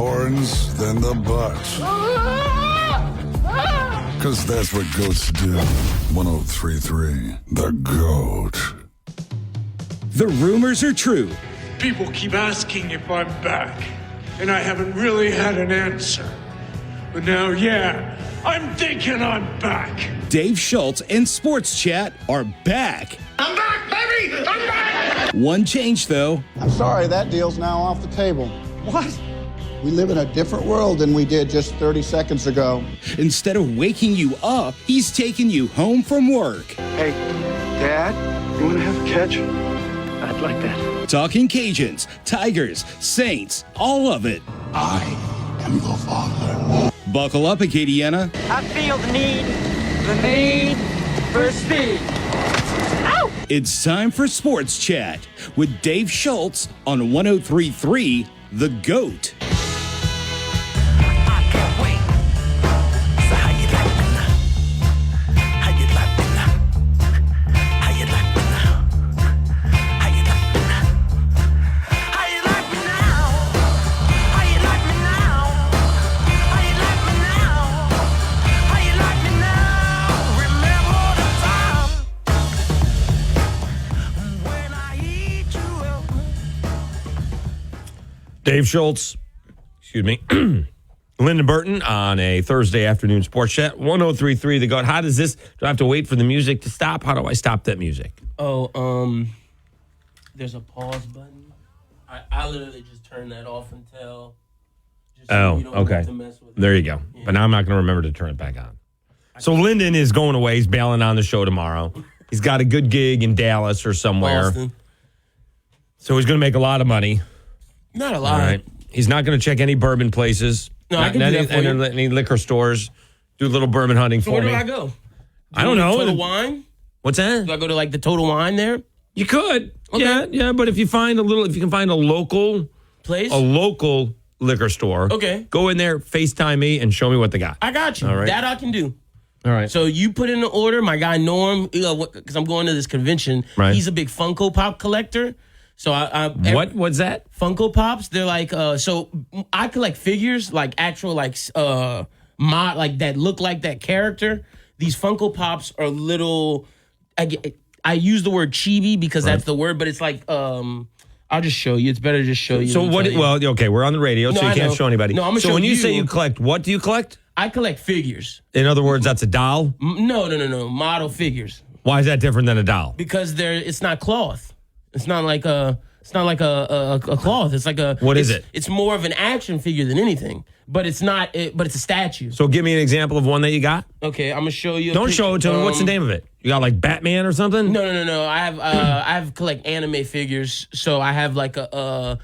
horns than the butt. Because that's what goats do. 103.3, The Goat. The rumors are true. People keep asking if I'm back, and I haven't really had an answer. But now, yeah, I'm thinking I'm back. Dave Schultz and SportsChat are back. I'm back, baby! I'm back! One change, though. I'm sorry, that deal's now off the table. What? We live in a different world than we did just 30 seconds ago. Instead of waking you up, he's taking you home from work. Hey, Dad, you want to have a catch? I'd like that. Talking Cajuns, Tigers, Saints, all of it. I am the father. Buckle up, Acadiana. I feel the need for speed. Ow! It's time for Sports Chat with Dave Schultz on 103.3 The Goat. Dave Schultz, Lyndon Burton on a Thursday afternoon sports chat, 103.3 The Goat. How does this, do I have to wait for the music to stop? How do I stop that music? There's a pause button. I literally just turn that off until. Just Oh, you don't okay. have to mess with it. There you go. Yeah. But now I'm not going to remember to turn it back on. So Lyndon is going away. He's bailing on the show tomorrow. He's got a good gig in Dallas or somewhere. Boston. So he's going to make a lot of money. Not a lot. All right. He's not going to check any bourbon places. No, I can do that for you. Any liquor stores. Do a little bourbon hunting So for where me. do I go? I don't know. Total Wine? What's that? Do I go to like the Total Wine there? You could. Okay. Yeah. But if you can find a local Place? liquor store. Okay. Go in there, FaceTime me, and show me what they got. I got you. All right. That I can do. All right. So you put in the order. My guy Norm, because I'm going to this convention. Right. He's a big Funko Pop collector. So What's that? Funko Pops? They're like so I collect figures, like actual mod like that look like that character. These Funko Pops are little. I use the word chibi because that's the word, but it's like I'll just show you. It's better to just show you. So what? Well, okay, we're on the radio, No, so you I can't know. show anybody. No, I'm gonna so show when you say you. you collect, what do you collect? I collect figures. In other words, that's a doll. No. Model figures. Why is that different than a doll? Because it's not cloth. It's not like a cloth. It's like a. What is it? It's more of an action figure than anything. But it's not. But it's a statue. So give me an example of one that you got. Okay, I'm gonna show you. Don't show it to me. What's the name of it? You got like Batman or something? No. I have collect anime figures. So I have like a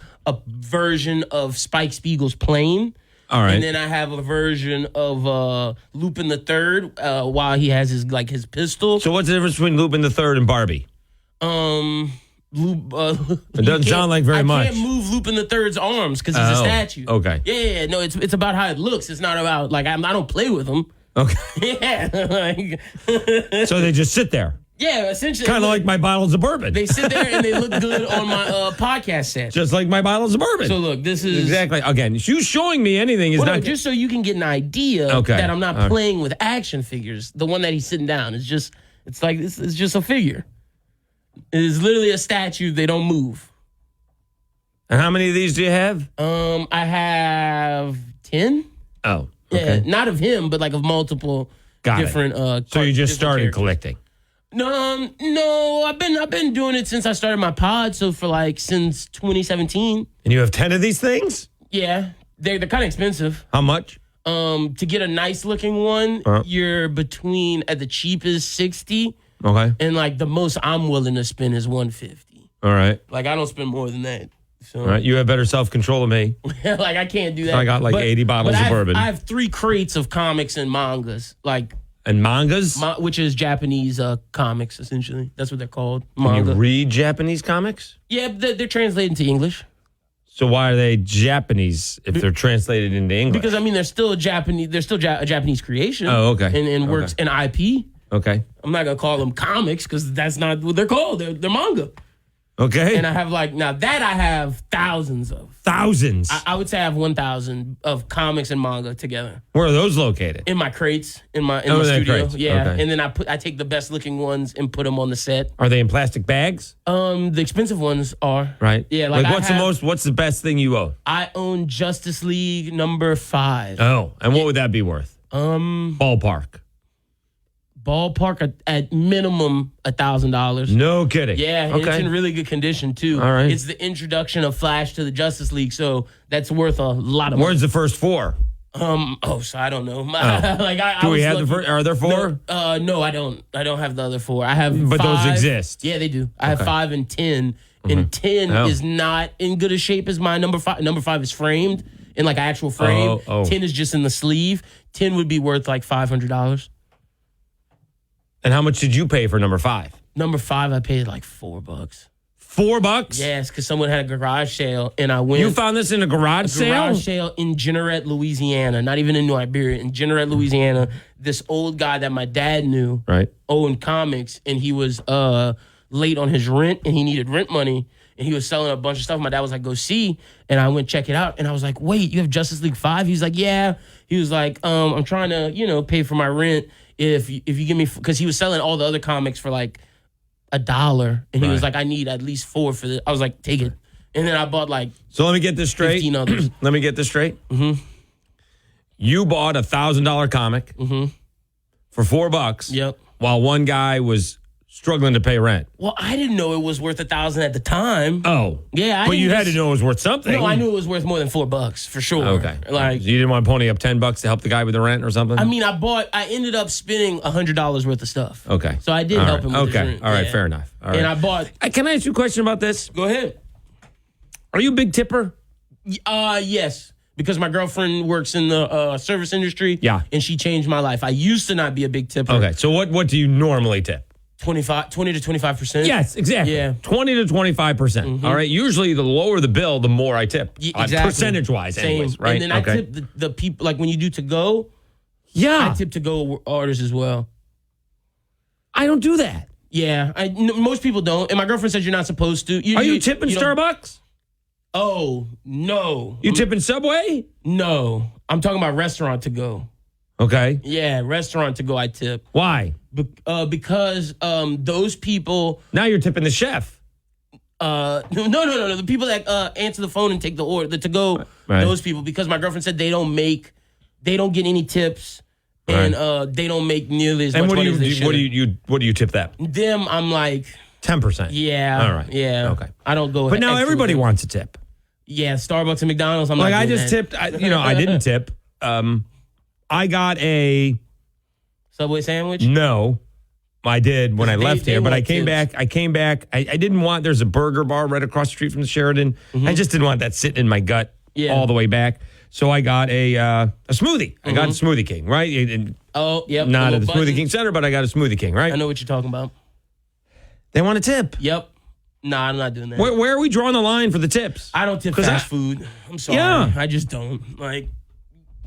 version of Spike Spiegel's plane. All right. And then I have a version of Lupin the Third while he has his pistol. So what's the difference between Lupin the Third and Barbie? It doesn't sound like very much. I can't move Lupin the Third's arms because he's a statue. Okay. Yeah. No, it's about how it looks. It's not about I don't play with him. Okay. Yeah. So they just sit there. Yeah, essentially. Kind of like my bottles of bourbon. They sit there and they look good on my podcast set. Just like my bottles of bourbon. So look, this is exactly. Again, you showing me anything is not just so you can get an idea that I'm not playing with action figures. The one that he's sitting down is just it's just a figure. It is literally a statue. They don't move. And how many of these do you have? I have 10. Oh, okay. Yeah, not of him, but like of multiple different. So you just started characters. collecting. No, I've been doing it since I started my pod. So for since 2017. And you have 10 of these things? Yeah, they're kind of expensive. How much? To get a nice looking one, you're between at the cheapest 60. Okay. And the most I'm willing to spend is 150. All right. I don't spend more than that. So. All right. You have better self-control than me. I can't do that. I got 80 bottles of bourbon. I have 3 crates of comics and mangas. And mangas? Which is Japanese comics, essentially. That's what they're called. Manga. Can you read Japanese comics? Yeah, they're translated into English. So why are they Japanese if they're translated into English? Because, they're still Japanese. They're still a Japanese creation. Oh, okay. And works in IP. Okay. I'm not going to call them comics because that's not what they're called. They're manga. Okay. And I have I have thousands of. Thousands. I would say I have 1,000 of comics and manga together. Where are those located? In my crates, in my they're studio. crates. Yeah. Okay. And then I take the best looking ones and put them on the set. Are they in plastic bags? The expensive ones are. Right. Yeah. What's the best thing you own? I own Justice League number 5. Oh, and what would that be worth? Ballpark At minimum $1,000. No kidding. Yeah, and it's in really good condition too. All right. It's the introduction of Flash to the Justice League, so that's worth a lot of money. Where's the first 4? So I don't know. Do we have the first? Are there 4? No, I don't. I don't have the other 4. I have. But 5. those exist. Yeah, they do. I have 5 and 10, and 10 is not in good a shape as my number 5. Number 5 is framed in like an actual frame. 10 is just in the sleeve. 10 would be worth like $500. And how much did you pay for number 5? Number 5, I paid like $4. $4? Yes, because someone had a garage sale, and I went. You found this in a garage sale? Garage sale in Jeanerette, Louisiana. Not even in New Iberia. In Jeanerette, Louisiana. This old guy that my dad knew owned comics, and he was late on his rent, and he needed rent money, and he was selling a bunch of stuff. My dad was like, go see, and I went check it out, and I was like, wait, you have Justice League 5? He was like, yeah. He was like, I'm trying to, pay for my rent if you give me, because he was selling all the other comics for like $1, and he was like, I need at least 4 for this. I was like, take it. And then I bought like So let me get this straight. 15 others. Let me get this straight. Mm-hmm. You bought a $1,000 comic for $4. Yep. While one guy was struggling to pay rent. Well, I didn't know it was worth $1,000 at the time. Oh. Yeah. But you had to know it was worth something. No, I knew it was worth more than $4 for sure. Okay. Like, So you didn't want to pony up $10 to help the guy with the rent or something? I mean, I ended up spending $100 worth of stuff. Okay. So I did help him with his rent. All right. Yeah. Fair enough. All right. And I bought. Can I ask you a question about this? Go ahead. Are you a big tipper? Yes. Because my girlfriend works in the service industry. Yeah. And she changed my life. I used to not be a big tipper. Okay. So what do you normally tip? 20 to 25%. Yes, exactly. Yeah. 20 to 25%. All right. Usually the lower the bill, the more I tip. Exactly. Percentage-wise, anyways, right? And then I tip the people, like when you do to go. Yeah. I tip to go orders as well. I don't do that. Yeah. Most people don't. And my girlfriend said you're not supposed to. Are you tipping Starbucks? Oh, no. You tipping Subway? No. I'm talking about restaurant to go. Okay. Yeah, restaurant to go I tip. Why? Because those people. Now you're tipping the chef. No. The people that answer the phone and take the order, the to go, those people. Because my girlfriend said they don't get any tips, and they don't make nearly as much money as they should. What do you tip that? Them, I'm like 10%. Yeah. All right. Yeah. Okay. I don't go. But now everybody wants a tip. Yeah, Starbucks and McDonald's. I'm like not I doing just that. tipped. I didn't tip. I got a Subway sandwich. No, I did when I left here, but I came tips. back. I didn't want. There's a burger bar right across the street from the Sheridan. I just didn't want that sitting in my gut all the way back. So I got a smoothie. I got a Smoothie King, right? Yep. Not at the Smoothie King Center, but I got a Smoothie King, right? I know what you're talking about. They want a tip. Yep. Nah, I'm not doing that. Where are we drawing the line for the tips? I don't tip fast food. I'm sorry. Yeah. I just don't. Like,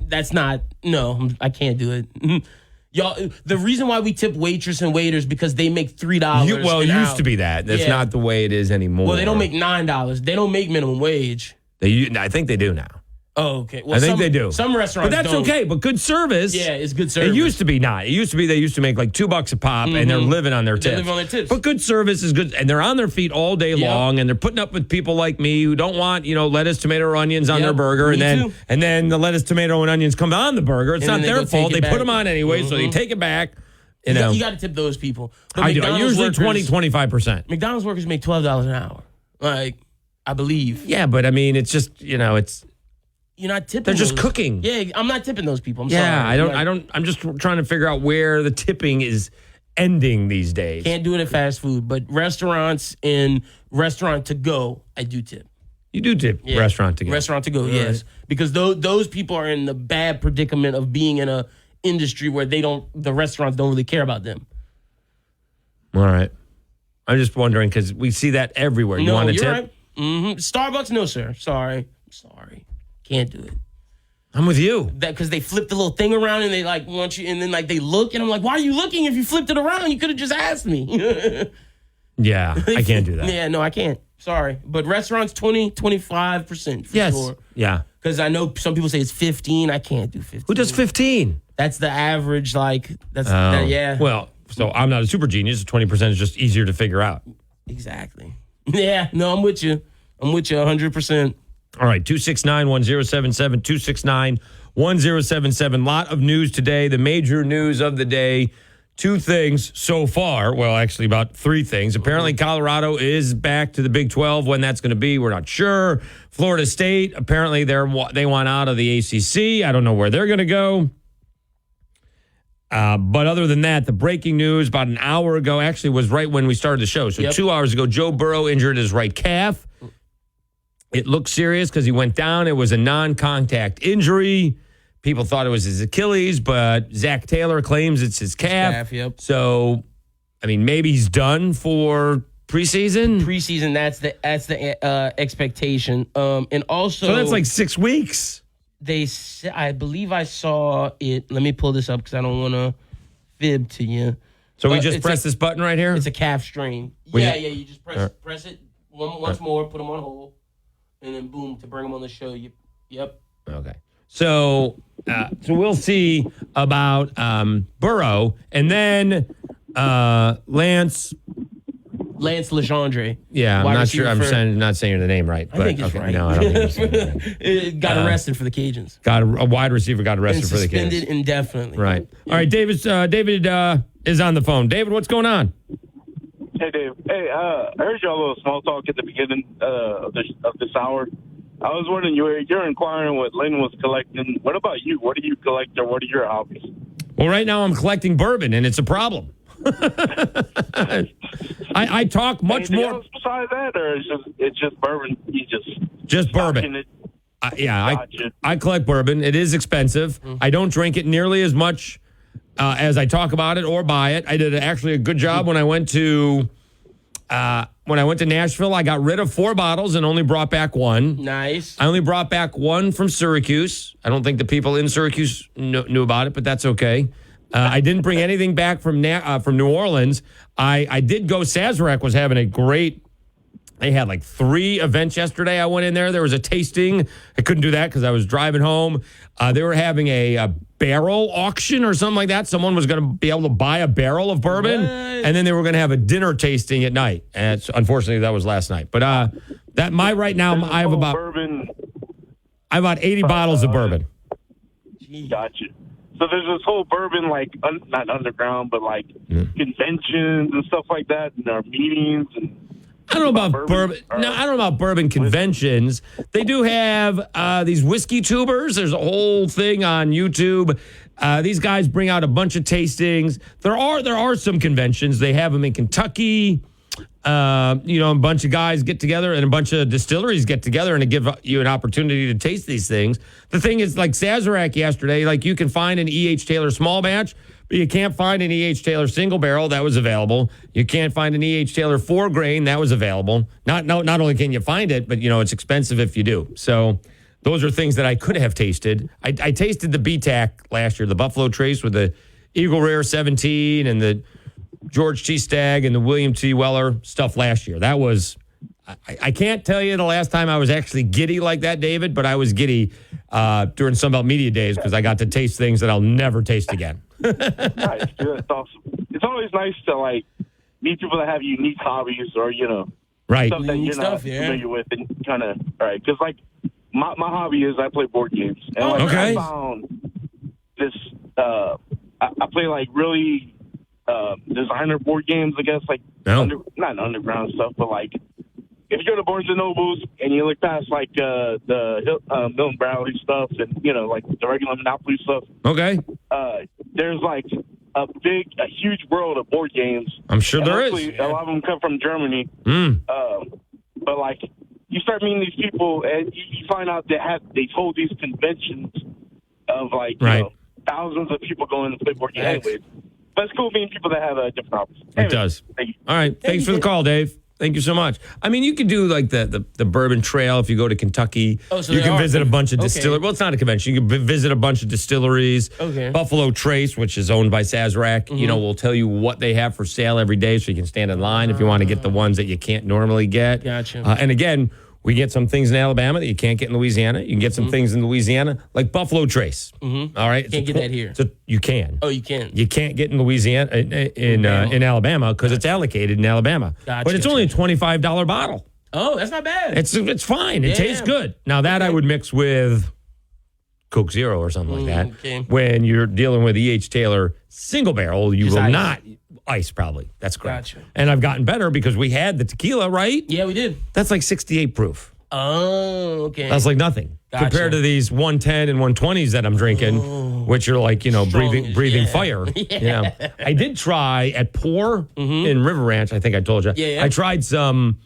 that's not, no, I can't do it. Y'all, the reason why we tip waitress and waiters because they make $3 Well, it an used hour. to be that. That's not the way it is anymore. Well, they don't make $9. They don't make minimum wage. I think they do now. Oh, okay. Well, I think they do. Some restaurants But that's don't. okay. But good service. Yeah, it's good service. It used to be not. It used to be they used to make like $2 a pop and they're living on their tips. They live on their tips. But good service is good. And they're on their feet all day long and they're putting up with people like me who don't want, lettuce, tomato, or onions on their burger. Me And too. then the lettuce, tomato, and onions come on the burger. It's And not then they their go fault. take They it put back. them on anyway, so they take it back. You You got to tip those people. But I do. McDonald's Usually workers, 20-25%. McDonald's workers make $12 an hour. Like, I believe. Yeah, but I mean, it's just, it's. You're not tipping. They're just those. cooking. Yeah, I'm not tipping those people. I'm Yeah, sorry. I'm just trying to figure out where the tipping is ending these days. Can't do it at fast food, but restaurants and restaurant to go, I do tip. You do tip restaurant to go. Restaurant to go, yes, because those people are in the bad predicament of being in a industry where the restaurants don't really care about them. All right, I'm just wondering because we see that everywhere. You want to tip? Right. Starbucks, no, sir. Sorry, can't do it. I'm with you. That because they flip the little thing around and they like want you, and then like they look, and I'm like, why are you looking? If you flipped it around, you could have just asked me. Yeah, I can't do that. Yeah, no, I can't. Sorry. But restaurants, 25% for Yes. sure. Yeah. Because I know some people say it's 15. I can't do 15. Who does 15? That's the average, yeah. Well, so I'm not a super genius. 20% is just easier to figure out. Exactly. Yeah, no, I'm with you. I'm with you 100%. All right, 269-1077, 269-1077. Lot of news today. The major news of the day. 2 things so far. Well, actually about 3 things. Apparently, Colorado is back to the Big 12. When that's going to be, we're not sure. Florida State, apparently they want out of the ACC. I don't know where they're going to go. But other than that, the breaking news about an hour ago actually was right when we started the show. So 2 hours ago, Joe Burrow injured his right calf. It looked serious because he went down. It was a non-contact injury. People thought it was his Achilles, but Zach Taylor claims it's his calf. Yep. So, I mean, maybe he's done for preseason. Preseason, that's the expectation. And also, So that's like 6 weeks. I believe I saw it. Let me pull this up because I don't want to fib to you. So we just press this button right here? It's a calf strain. You just press it once more, put them on hold, and then boom, to bring them on the show. Yep. Okay. So we'll see about Burrow, and then Lance Legendre. Yeah, I'm not sure. I'm not saying the name right. But, I think it's right. No, I don't think you're saying it right. Got arrested for the Cajuns. A wide receiver got arrested for the Cajuns. Suspended indefinitely. Right. All right, David is on the phone. David, what's going on? Hey, Dave. Hey, I heard y'all a little small talk at the beginning of this hour. I was wondering, you're inquiring what Lynn was collecting. What about you? What do you collect, or what are your hobbies? Well, right now I'm collecting bourbon, and it's a problem. I talk much Anything more. else besides that, or it's just bourbon? You just bourbon. It? I collect bourbon. It is expensive. I don't drink it nearly as much as I talk about it or buy it. I did actually a good job when I went to Nashville. I got rid of 4 bottles and only brought back 1. Nice. I only brought back 1 from Syracuse. I don't think the people in Syracuse knew about it, but that's okay. I didn't bring anything back from New Orleans. I did go. Sazerac was having a great. They had like 3 events yesterday. I went in there. There was a tasting. I couldn't do that because I was driving home. They were having a barrel auction or something like that. Someone was going to be able to buy a barrel of bourbon, and then they were going to have a dinner tasting at night. And unfortunately, that was last night. But I have about 80 bottles of bourbon. Gotcha. So there's this whole bourbon, like, not underground, but like conventions and stuff like that, and our meetings. And I don't know about bourbon. No, I don't know about bourbon conventions. They do have these whiskey tubers. There's a whole thing on YouTube. These guys bring out a bunch of tastings. There are some conventions. They have them in Kentucky. A bunch of guys get together and a bunch of distilleries get together and to give you an opportunity to taste these things. The thing is, like Sazerac yesterday, like you can find an E.H. Taylor small batch, but you can't find an E.H. Taylor single barrel. That was available. You can't find an E.H. Taylor 4 grain. That was available. Not only can you find it, but it's expensive if you do. So those are things that I could have tasted. I tasted the BTAC last year, the Buffalo Trace with the Eagle Rare 17 and the George T. Stagg and the William T. Weller stuff last year. That was, I can't tell you the last time I was actually giddy like that, David, but I was giddy during Sunbelt Media Days because I got to taste things that I'll never taste again. Nice, dude. That's awesome. It's always nice to like meet people that have unique hobbies or right, stuff that you're not familiar with, and kind of right. Because like my hobby is I play board games, and I found this. I play like really designer board games, I guess, like not underground stuff, but like if you go to Barnes and Nobles and you look past like the Milton Bradley stuff and like the regular Monopoly stuff. Okay. There's like a huge world of board games. I'm sure there is. A lot of them come from Germany. But like you start meeting these people and you find out they hold these conventions of like thousands of people going to play board games anyways. But it's cool meeting people that have different hobbies. It does. All right. Thanks for the call, Dave. Thank you so much. I mean, you could do like the Bourbon Trail if you go to Kentucky. Oh, so you there can are visit a bunch of okay. distilleries. Well, it's not a convention. You can visit a bunch of distilleries. Okay. Buffalo Trace, which is owned by Sazerac, will tell you what they have for sale every day, so you can stand in line if you want to get the ones that you can't normally get. Gotcha. And again, we get some things in Alabama that you can't get in Louisiana. You can get some things in Louisiana, like Buffalo Trace. All right, Can't get that here. So you can. Oh, you can. You can't get in Louisiana in Alabama because it's allocated in Alabama. Gotcha, But it's only a $25 bottle. Oh, that's not bad. It's fine. It tastes good. Now that I would mix with Coke Zero or something like that. Okay. When you're dealing with E.H. Taylor single barrel, you Just will ice. not ice probably. That's correct. Gotcha. And I've gotten better because we had the tequila, right? Yeah, we did. That's like 68 proof. Oh, okay. That's like nothing Gotcha. compared to these 110 and 120s that I'm drinking, which are like, breathing fire. Yeah. I did try at Pour in River Ranch. I think I told you. Yeah. I tried some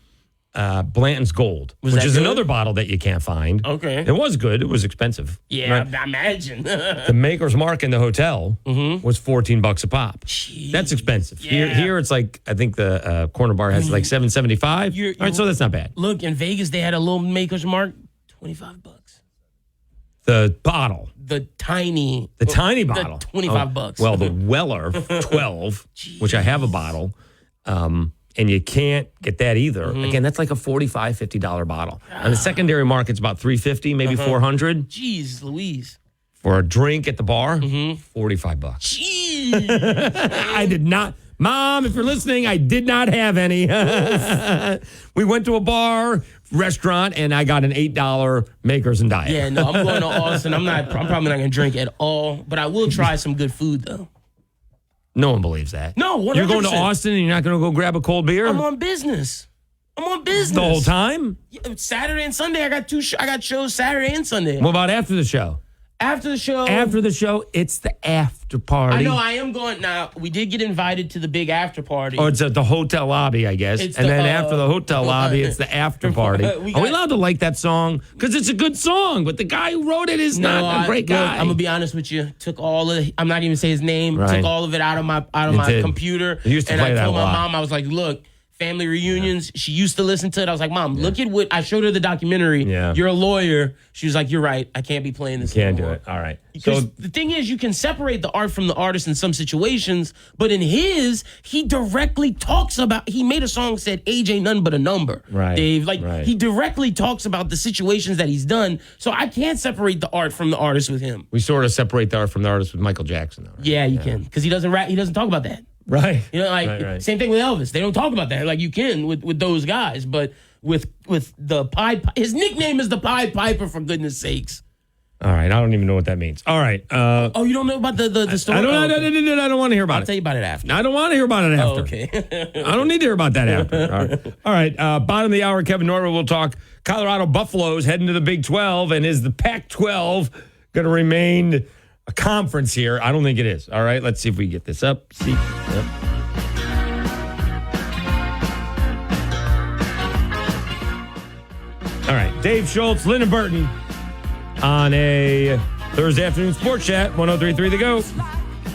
Blanton's Gold, which that is good? another bottle that you can't find. Okay. It was good. It was expensive. Yeah, Right? I imagine. The Maker's Mark in the hotel was $14 a pop. Jeez. That's expensive. Yeah. Here it's like, I think the corner bar has like $7.75. All right, so that's not bad. Look, in Vegas, they had a little Maker's Mark, $25. The bottle. The tiny bottle. The $25. Well, the Weller 12, which I have a bottle, and you can't get that either. Again, that's like a $45, $50 bottle. On the secondary market, it's about $350, maybe $400. Jeez Louise. For a drink at the bar, $45. Jeez. I did not. Mom, if you're listening, I did not have any. We went to a bar, restaurant, and I got an $8 Makers and Diet. Yeah, no, I'm going to Austin. I'm probably not going to drink at all, but I will try some good food, though. No one believes that. No, 100%. You're going to Austin and you're not going to go grab a cold beer? I'm on business. The whole time? Yeah, Saturday and Sunday, I got shows Saturday and Sunday. What about after the show? After the show. After the show, it's the after party. I know, I am going. Now, we did get invited to the big after party. Oh, it's at the hotel lobby, I guess. It's and the, then after the hotel lobby, it's the after party. Are we allowed to like that song? Because it's a good song, but the guy who wrote it is not a great guy. Look, I'm going to be honest with you. Took all of I'm not even say his name. Right. Took all of it out of my computer. You used to and play I that told a my lot. mom, I was like, look, family reunions. She used to listen to it. I was like, Mom, look at what I showed her the documentary. Yeah. You're a lawyer. She was like, you're right. I can't be playing this Can't do anymore. it. All right. Because So the thing is, you can separate the art from the artist in some situations, but in his, he directly talks about, he made a song said, age ain't nothing but a number. Right, Dave, like right. he directly talks about the situations that he's done. So I can't separate the art from the artist with him. we sort of separate the art from the artist with Michael Jackson, though, right? Yeah, you can. Because he doesn't rap, he doesn't talk about that. Right. You know, like Right. same thing with Elvis. They don't talk about that. Like you can with those guys, but with the Pied his nickname is the Pied Piper, for goodness sakes. All right. I don't even know what that means. All right. Oh, you don't know about the story? I don't want to hear about I'll it. tell you about it after. I don't want to hear about it after. Oh, okay. I don't need to hear about that after. All right. Bottom of the hour, Kevin Norwood will talk Colorado Buffaloes heading to the Big 12. And is the Pac-12 going to remain a conference here? I don't think it is. All right. Let's see if we get this up. Yep. All right. Dave Schultz, Lyndon Burton on a Thursday afternoon sports chat. 103.3 The Goat.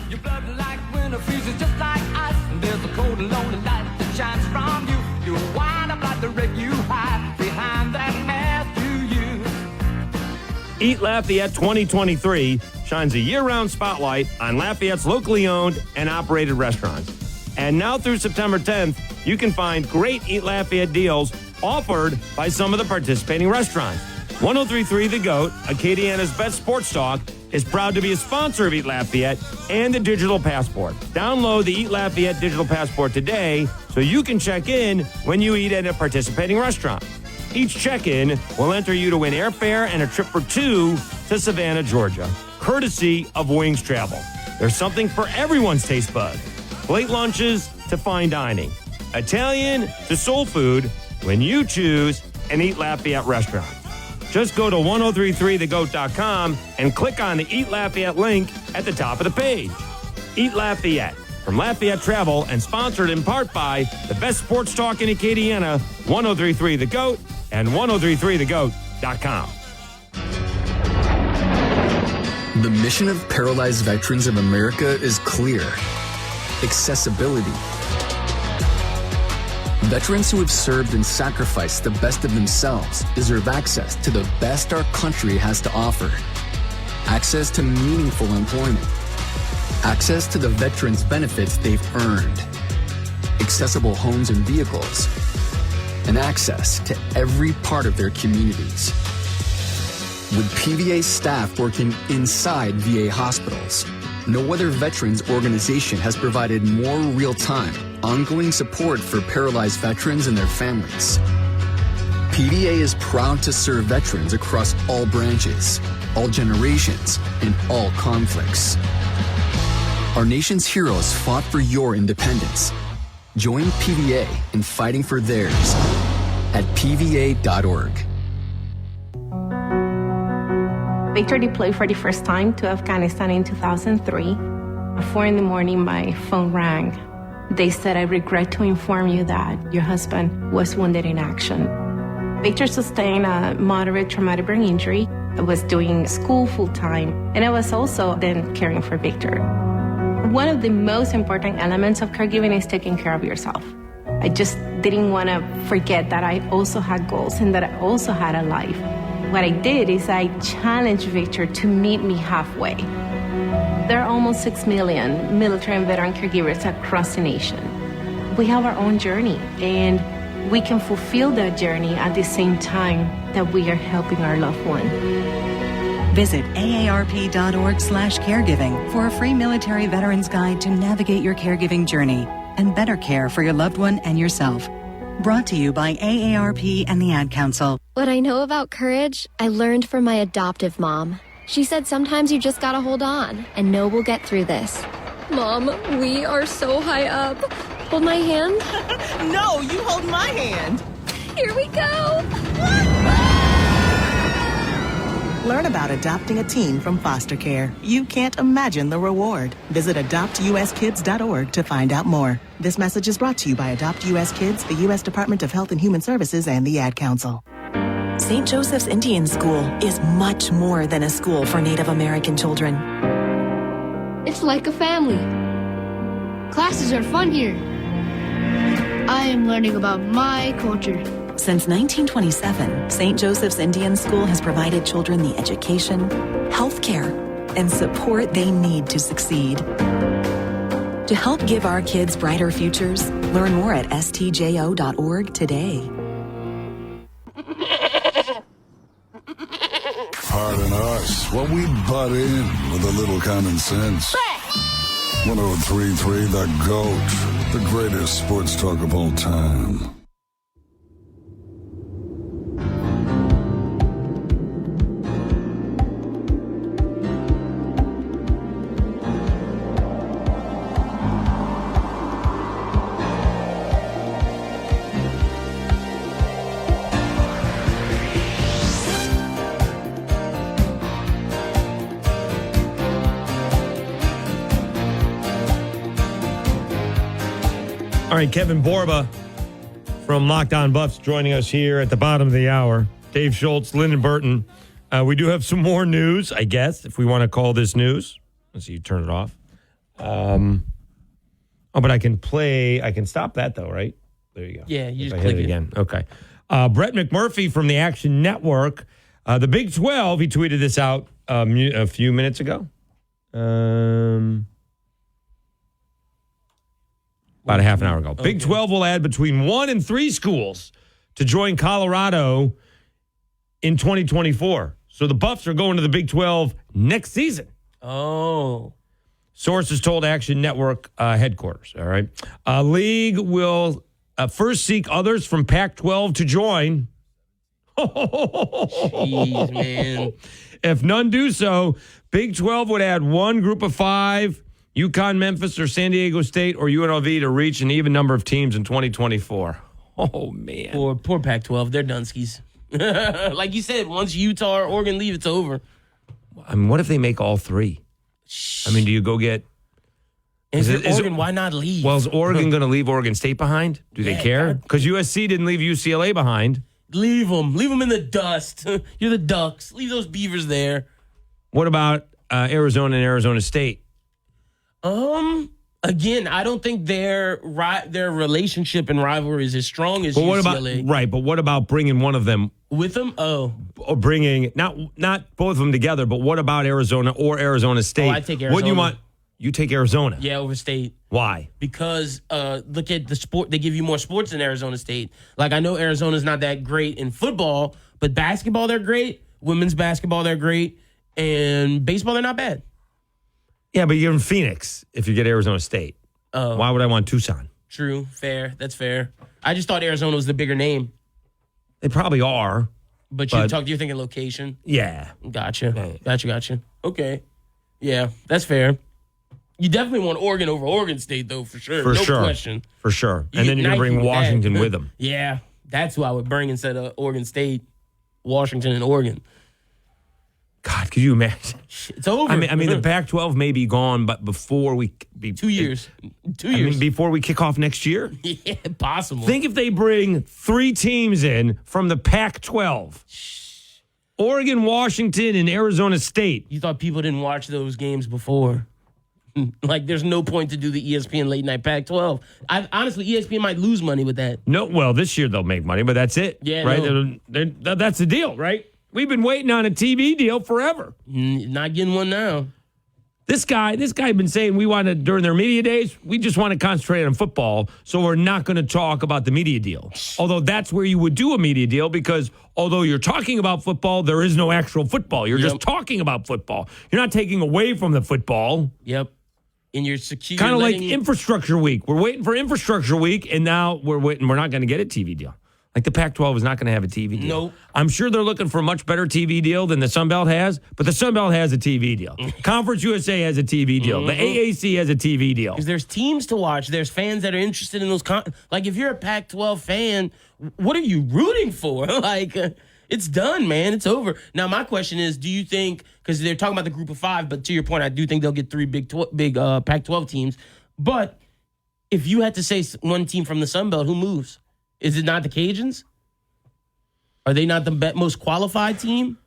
Your blood like winter freezes just like ice. And there's a cold and lonely light that shines from you. You wind up like the wreck you hide behind that mask you use. Eat Lafayette 2023 shines a year-round spotlight on Lafayette's locally owned and operated restaurants. And now through September 10th, you can find great Eat Lafayette deals offered by some of the participating restaurants. 103.3 The Goat, Acadiana's best sports talk, is proud to be a sponsor of Eat Lafayette and the Digital Passport. Download the Eat Lafayette Digital Passport today so you can check in when you eat at a participating restaurant. Each check-in will enter you to win airfare and a trip for two to Savannah, Georgia, courtesy of Wings Travel. There's something for everyone's taste bud. Late lunches to fine dining, Italian to soul food, when you choose an Eat Lafayette restaurant. Just go to 1033thegoat.com and click on the Eat Lafayette link at the top of the page. Eat Lafayette from Lafayette Travel and sponsored in part by the best sports talk in Acadiana, 1033 The Goat and 1033thegoat.com. The mission of Paralyzed Veterans of America is clear. Accessibility. Veterans who have served and sacrificed the best of themselves deserve access to the best our country has to offer. Access to meaningful employment. Access to the veterans' benefits they've earned. Accessible homes and vehicles. And access to every part of their communities. With PVA staff working inside VA hospitals, no other veterans organization has provided more real-time, ongoing support for paralyzed veterans and their families. PVA is proud to serve veterans across all branches, all generations, and all conflicts. Our nation's heroes fought for your independence. Join PVA in fighting for theirs at pva.org. Victor deployed for the first time to Afghanistan in 2003. At 4 a.m, my phone rang. They said, "I regret to inform you that your husband was wounded in action." Victor sustained a moderate traumatic brain injury. I was doing school full-time, and I was also then caring for Victor. One of the most important elements of caregiving is taking care of yourself. I just didn't want to forget that I also had goals and that I also had a life. What I did is I challenged Victor to meet me halfway. There are almost 6 million military and veteran caregivers across the nation. We have our own journey, and we can fulfill that journey at the same time that we are helping our loved one. Visit aarp.org/caregiving for a free military veterans guide to navigate your caregiving journey and better care for your loved one and yourself. Brought to you by AARP and the Ad Council. What I know about courage, I learned from my adoptive mom. She said sometimes you just gotta hold on and know we'll get through this. Mom, we are so high up. Hold my hand. No, you hold my hand. Here we go. Learn about adopting a teen from foster care. You can't imagine the reward. Visit adoptuskids.org to find out more. This message is brought to you by Adopt U.S. Kids, the U.S. Department of Health and Human Services, and the Ad Council. St. Joseph's Indian School is much more than a school for Native American children. It's like a family. Classes are fun here. I am learning about my culture. Since 1927, St. Joseph's Indian School has provided children the education, health care, and support they need to succeed. To help give our kids brighter futures, learn more at stjo.org today. Pardon us while we butt in with a little common sense. 103.3 The GOAT, the greatest sports talk of all time. All right, Kevin Borba from Locked On Buffs joining us here at the bottom of the hour. Dave Schultz, Lyndon Burton. We do have some more news, I guess, if we want to call this news. Let's see, you turn it off. But I can stop that though, right? There you go. Yeah, you just I click hit it again. Okay. Brett McMurphy from the Action Network. The Big 12, he tweeted this out a few minutes ago. About a half an hour ago. Okay. Big 12 will add between 1 and 3 schools to join Colorado in 2024. So the Buffs are going to the Big 12 next season. Oh. Sources told Action Network headquarters. All right. League will first seek others from Pac-12 to join. Jeez, man. If none do so, Big 12 would add one group of 5, UConn, Memphis, or San Diego State, or UNLV to reach an even number of teams in 2024. Oh, man. Poor Pac-12. They're Dunskies. Like you said, once Utah or Oregon leave, it's over. I mean, what if they make all 3? I mean, do you go get... Is Oregon, why not leave? Well, is Oregon going to leave Oregon State behind? Do they care? Because USC didn't leave UCLA behind. Leave them. Leave them in the dust. You're the Ducks. Leave those Beavers there. What about Arizona and Arizona State? Again, I don't think their relationship and rivalry is as strong as UCLA. But what about bringing one of them with them? Or bringing not both of them together, but what about Arizona or Arizona State? I take Arizona. What do you want? You take Arizona. Yeah, over State. Why? Because look at the sport. They give you more sports than Arizona State. Like, I know Arizona's not that great in football, but basketball, they're great. Women's basketball, they're great. And baseball, they're not bad. Yeah, but you're in Phoenix if you get Arizona State. Why would I want Tucson? True. Fair. That's fair. I just thought Arizona was the bigger name. They probably are. But you're thinking location? Yeah. Gotcha. Okay. Yeah, that's fair. You definitely want Oregon over Oregon State, though, for sure. No question. For sure. And then you're going to bring Washington with them. Yeah, that's who I would bring instead of Oregon State, Washington, and Oregon. God, could you imagine? It's over. I mean, the Pac-12 may be gone, but before we... 2 years. 2 years. Before we kick off next year? Yeah, possible. Think if they bring 3 teams in from the Pac-12. Oregon, Washington, and Arizona State. You thought people didn't watch those games before. Like, there's no point to do the ESPN late night Pac-12. Honestly, ESPN might lose money with that. No, well, this year they'll make money, but that's it. Yeah, right? No. That's the deal, right? We've been waiting on a TV deal forever. Not getting one now. This guy been saying we want to, during their media days, we just want to concentrate on football, so we're not going to talk about the media deal. Although that's where you would do a media deal, because although you're talking about football, there is no actual football. You're just talking about football. You're not taking away from the football. Yep. And you're secure. Kind of like Infrastructure Week. We're waiting for Infrastructure Week, and now we're waiting. We're not going to get a TV deal. Like, the Pac-12 is not going to have a TV deal. Nope. I'm sure they're looking for a much better TV deal than the Sun Belt has, but the Sun Belt has a TV deal. Conference USA has a TV deal. The AAC has a TV deal. Because there's teams to watch. There's fans that are interested in those. Like, if you're a Pac-12 fan, what are you rooting for? It's done, man. It's over. Now, my question is, do you think, because they're talking about the group of 5, but to your point, I do think they'll get 3 big Pac-12 teams. But if you had to say one team from the Sun Belt, who moves? Is it not the Cajuns? Are they not the most qualified team?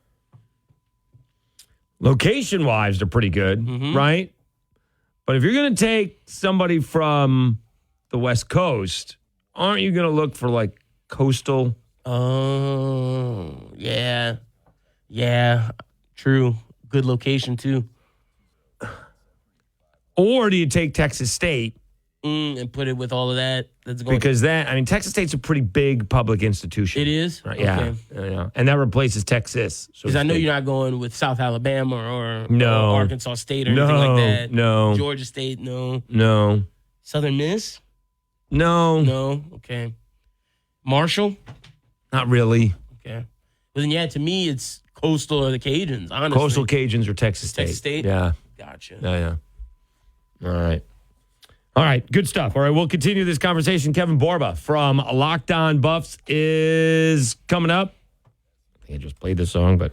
Location-wise, they're pretty good, right? But if you're going to take somebody from the West Coast, aren't you going to look for, like, coastal? Oh, yeah. Yeah, true. Good location, too. Or do you take Texas State? And put it with all of that. That's going because Texas State's a pretty big public institution. It is? Right, yeah. Okay. Yeah. And that replaces Texas. Because I know you're not going with South Alabama or no. Arkansas State or anything like that. No. Georgia State, no. No. Southern Miss? No. No. Okay. Marshall? Not really. Okay. But then, yeah, to me, it's Coastal or the Cajuns, honestly. Coastal Cajuns or Texas State. Texas State? Yeah. Gotcha. Yeah. All right. Good stuff. All right. We'll continue this conversation. Kevin Borba from Locked On Buffs is coming up. I think I just played this song, but...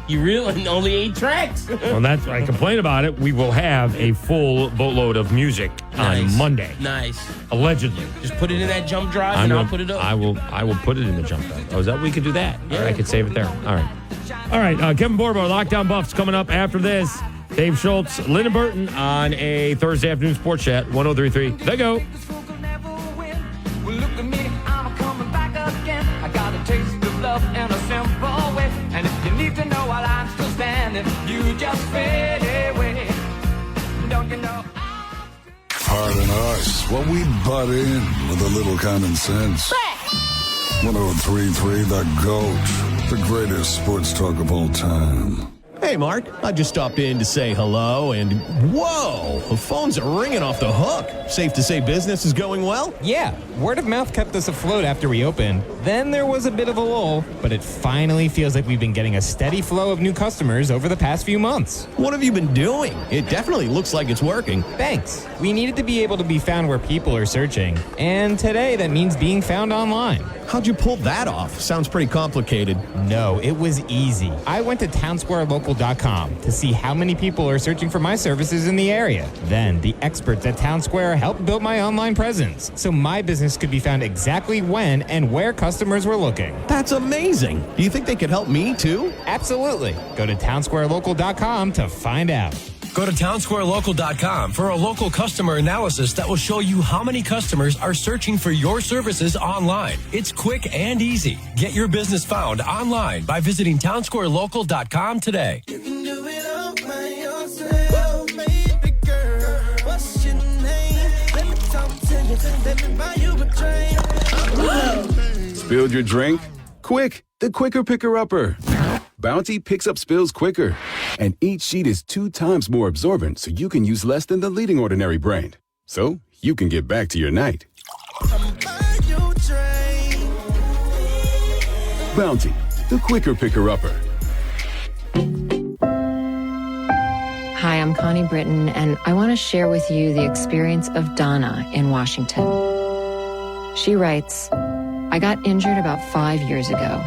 You really only 8 tracks. Well, that's why I complain about it. We will have a full boatload of music on Monday. Nice. Allegedly. Just put it in that jump drive I'll put it up. I will put it in the jump drive. Oh, is that we could do that? Yeah. All right, I could save it there. All right. Kevin Borba, Lockdown Buffs coming up after this. Dave Schultz, Lyndon Burton on a Thursday afternoon sports chat, 103.3. The Go. In a simple way, and if you need to know while I'm still standing, you just fade away. Don't you know? Pardon us while we butt in with a little common sense. 103.3 The GOAT, the greatest sports talk of all time. Hey, Mark, I just stopped in to say hello, and whoa, the phones are ringing off the hook. Safe to say business is going well? Yeah, word of mouth kept us afloat after we opened. Then there was a bit of a lull, but it finally feels like we've been getting a steady flow of new customers over the past few months. What have you been doing? It definitely looks like it's working. Thanks. We needed to be able to be found where people are searching, and today that means being found online. How'd you pull that off? Sounds pretty complicated. No, it was easy. I went to townsquarelocal.com to see how many people are searching for my services in the area. Then the experts at Town Square helped build my online presence, so my business could be found exactly when and where customers were looking. That's amazing. Do you think they could help me too? Absolutely. Go to townsquarelocal.com to find out. Go to townsquarelocal.com for a local customer analysis that will show you how many customers are searching for your services online. It's quick and easy. Get your business found online by visiting townsquarelocal.com today. You can do it all by yourself, baby girl. What's your name? Let me talk to you. Let me buy you a drink. Spilled your drink? Quick, the quicker picker-upper. Bounty picks up spills quicker. And each sheet is 2 times more absorbent, so you can use less than the leading ordinary brand. So you can get back to your night. Bounty, the quicker picker-upper. Hi, I'm Connie Britton, and I want to share with you the experience of Donna in Washington. She writes, I got injured about 5 years ago.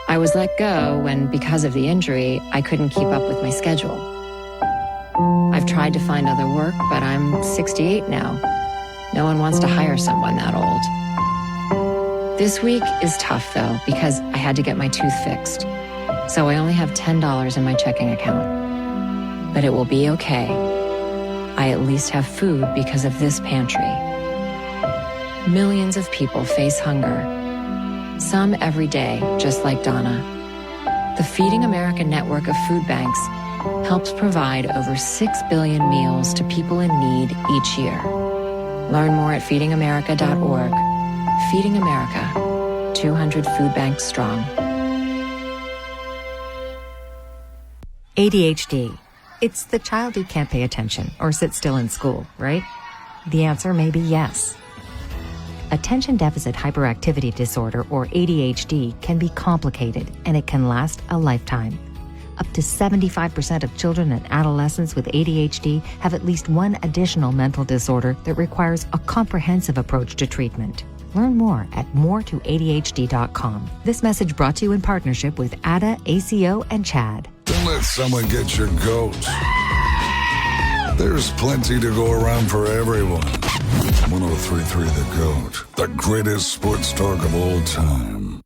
I was let go when, because of the injury, I couldn't keep up with my schedule. I've tried to find other work, but I'm 68 now. No one wants to hire someone that old. This week is tough, though, because I had to get my tooth fixed. So I only have $10 in my checking account. But it will be okay. I at least have food because of this pantry. Millions of people face hunger. Some every day, just like Donna. The Feeding America network of food banks helps provide over 6 billion meals to people in need each year. Learn more at feedingamerica.org. Feeding America, 200 food banks strong. ADHD. It's the child who can't pay attention or sit still in school, right? The answer may be yes. Attention Deficit Hyperactivity Disorder, or ADHD, can be complicated, and it can last a lifetime. Up to 75% of children and adolescents with ADHD have at least one additional mental disorder that requires a comprehensive approach to treatment. Learn more at moretoadhd.com. This message brought to you in partnership with ADA, ACO, and CHAD. Don't let someone get your goat. There's plenty to go around for everyone. 103.3 The GOAT, the greatest sports talk of all time.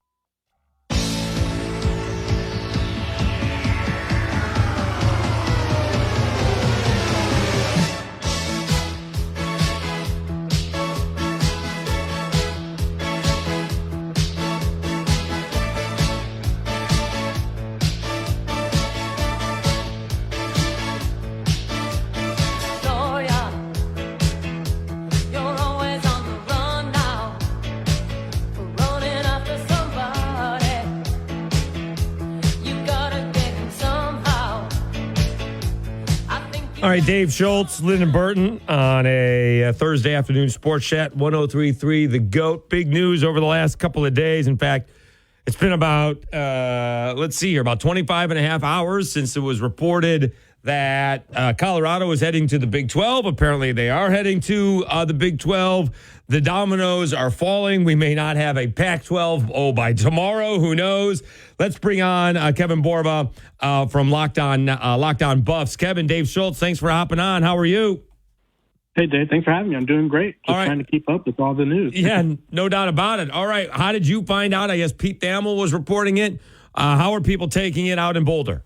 All right, Dave Schultz, Lyndon Burton on a Thursday afternoon sports chat, 103.3 The GOAT. Big news over the last couple of days. In fact, it's been about, about 25 and a half hours since it was reported that Colorado is heading to the Big 12. Apparently, they are heading to the Big 12. The dominoes are falling. We may not have a Pac-12, by tomorrow. Who knows? Let's bring on Kevin Borba from Locked On Buffs. Kevin, Dave Schultz, thanks for hopping on. How are you? Hey, Dave, thanks for having me. I'm doing great. Just trying to keep up with all the news. Yeah, no doubt about it. All right, how did you find out? I guess Pete Thamel was reporting it. How are people taking it out in Boulder?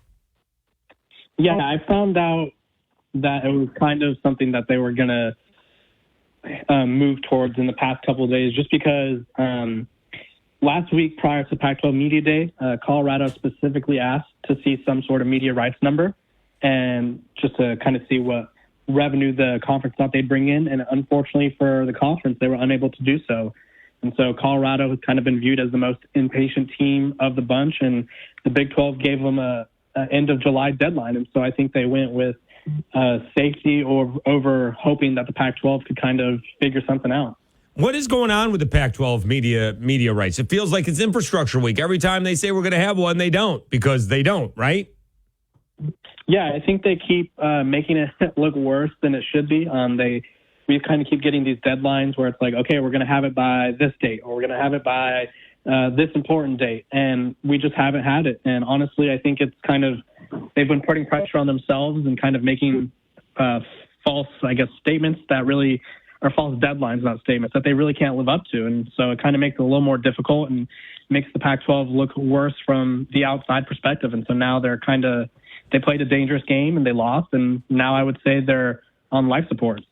Yeah, I found out that it was kind of something that they were going to move towards in the past couple of days, just because last week prior to Pac-12 Media Day, Colorado specifically asked to see some sort of media rights number and just to kind of see what revenue the conference thought they'd bring in. And unfortunately for the conference, they were unable to do so. And so Colorado has kind of been viewed as the most impatient team of the bunch, and the Big 12 gave them a end of July deadline. And so I think they went with safety over hoping that the Pac-12 could kind of figure something out. What is going on with the Pac-12 media rights? It feels like it's infrastructure week. Every time they say we're going to have one, they don't, because they don't, right? Yeah, I think they keep making it look worse than it should be. We kind of keep getting these deadlines where it's like, okay, we're going to have it by this date, or we're going to have it by this important date, and we just haven't had it. And honestly, I think it's kind of, they've been putting pressure on themselves and kind of making false, statements that really are false deadlines, not statements, that they really can't live up to. And so it kind of makes it a little more difficult and makes the Pac-12 look worse from the outside perspective. And so now they're kind of they played a dangerous game and they lost, and now I would say they're on life support.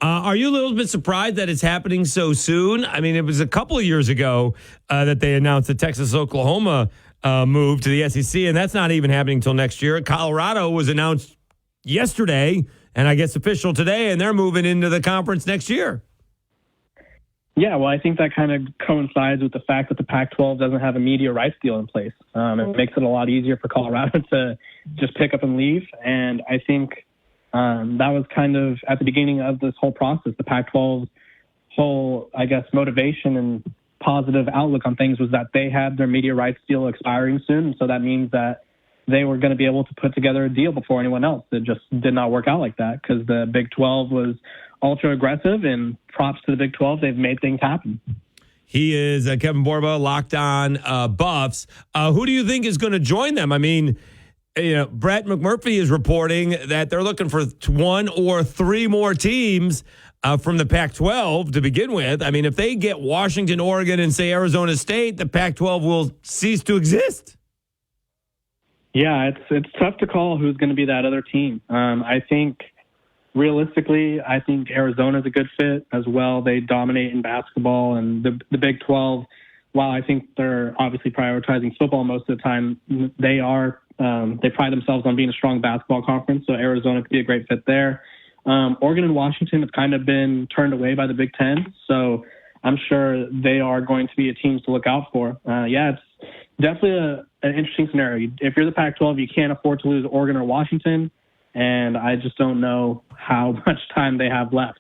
Are you a little bit surprised that it's happening so soon? I mean, it was a couple of years ago that they announced the Texas-Oklahoma move to the SEC, and that's not even happening until next year. Colorado was announced yesterday, and I guess official today, and they're moving into the conference next year. Yeah, well, I think that kind of coincides with the fact that the Pac-12 doesn't have a media rights deal in place. It makes it a lot easier for Colorado to just pick up and leave, and I think that was kind of at the beginning of this whole process. The Pac-12's whole, I guess, motivation and positive outlook on things was that they had their media rights deal expiring soon. And so that means that they were going to be able to put together a deal before anyone else. It just did not work out like that because the Big 12 was ultra aggressive, and props to the Big 12. They've made things happen. He is Kevin Borba, Locked On Buffs. Who do you think is going to join them? I mean, Brett McMurphy is reporting that they're looking for 1 or 3 more teams from the Pac-12 to begin with. I mean, if they get Washington, Oregon, and say Arizona State, the Pac-12 will cease to exist. Yeah, it's tough to call who's going to be that other team. I think realistically, I think Arizona's a good fit as well. They dominate in basketball, and the Big 12, while I think they're obviously prioritizing football most of the time, they pride themselves on being a strong basketball conference, so Arizona could be a great fit there. Oregon and Washington have kind of been turned away by the Big Ten, so I'm sure they are going to be a team to look out for. It's definitely an interesting scenario. If you're the Pac-12, you can't afford to lose Oregon or Washington, and I just don't know how much time they have left.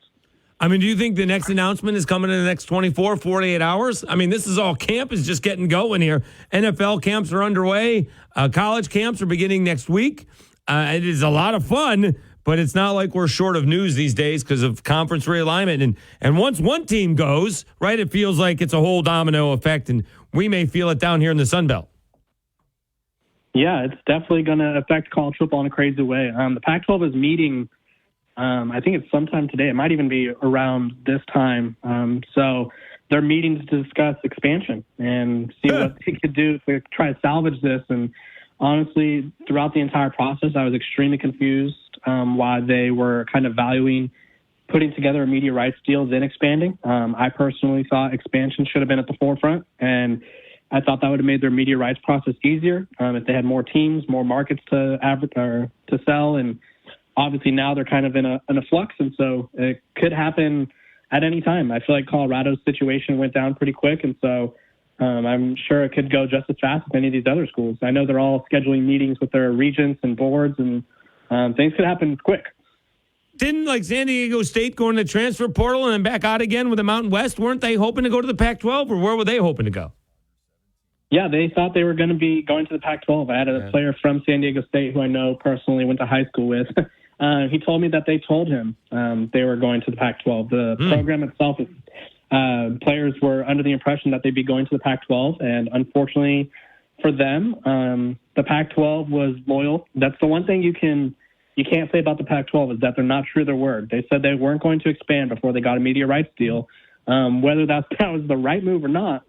I mean, do you think the next announcement is coming in the next 24, 48 hours? I mean, this is all camp is just getting going here. NFL camps are underway. College camps are beginning next week. It is a lot of fun, but it's not like we're short of news these days because of conference realignment. And once one team goes, right, it feels like it's a whole domino effect, and we may feel it down here in the Sun Belt. Yeah, it's definitely going to affect college football in a crazy way. The Pac-12 is meeting, I think it's sometime today. It might even be around this time. So they're meeting to discuss expansion and see what they could do to try to salvage this. And honestly, throughout the entire process, I was extremely confused why they were kind of valuing putting together a media rights deal, then expanding. I personally thought expansion should have been at the forefront, and I thought that would have made their media rights process easier if they had more teams, more markets to advertise or to sell. And obviously now they're kind of in a flux, and so it could happen at any time. I feel like Colorado's situation went down pretty quick, and so I'm sure it could go just as fast as any of these other schools. I know they're all scheduling meetings with their regents and boards, and things could happen quick. Didn't San Diego State go in the transfer portal and then back out again with the Mountain West? Weren't they hoping to go to the Pac-12, or where were they hoping to go? Yeah, they thought they were going to be going to the Pac-12. I had a player from San Diego State who I know personally went to high school with. He told me that they told him they were going to the Pac-12. The program itself, players were under the impression that they'd be going to the Pac-12, and unfortunately for them, the Pac-12 was loyal. That's the one thing you can't say about the Pac-12 is that they're not true to their word. They said they weren't going to expand before they got a media rights deal. Whether that was the right move or not,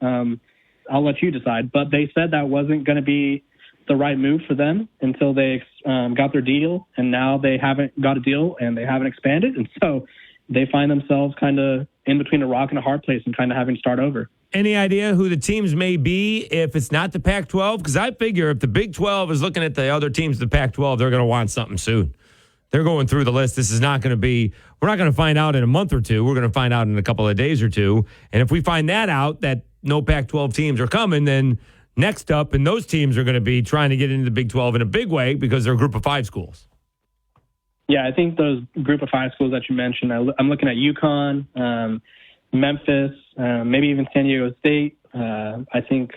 I'll let you decide. But they said that wasn't going to be the right move for them until they got their deal, and now they haven't got a deal and they haven't expanded, and so they find themselves kind of in between a rock and a hard place and kind of having to start over. Any idea who the teams may be if it's not the Pac-12? Because I figure if the Big 12 is looking at the other teams of the Pac-12, they're going to want something soon. They're going through the list. This is not going to be, we're not going to find out in a month or two. We're going to find out in a couple of days or two. And if we find that out, that no Pac-12 teams are coming, then next up, and those teams are going to be trying to get into the Big 12 in a big way because they're a group of 5 schools. Yeah, I think those group of 5 schools that you mentioned, I'm looking at UConn, Memphis, maybe even San Diego State. I think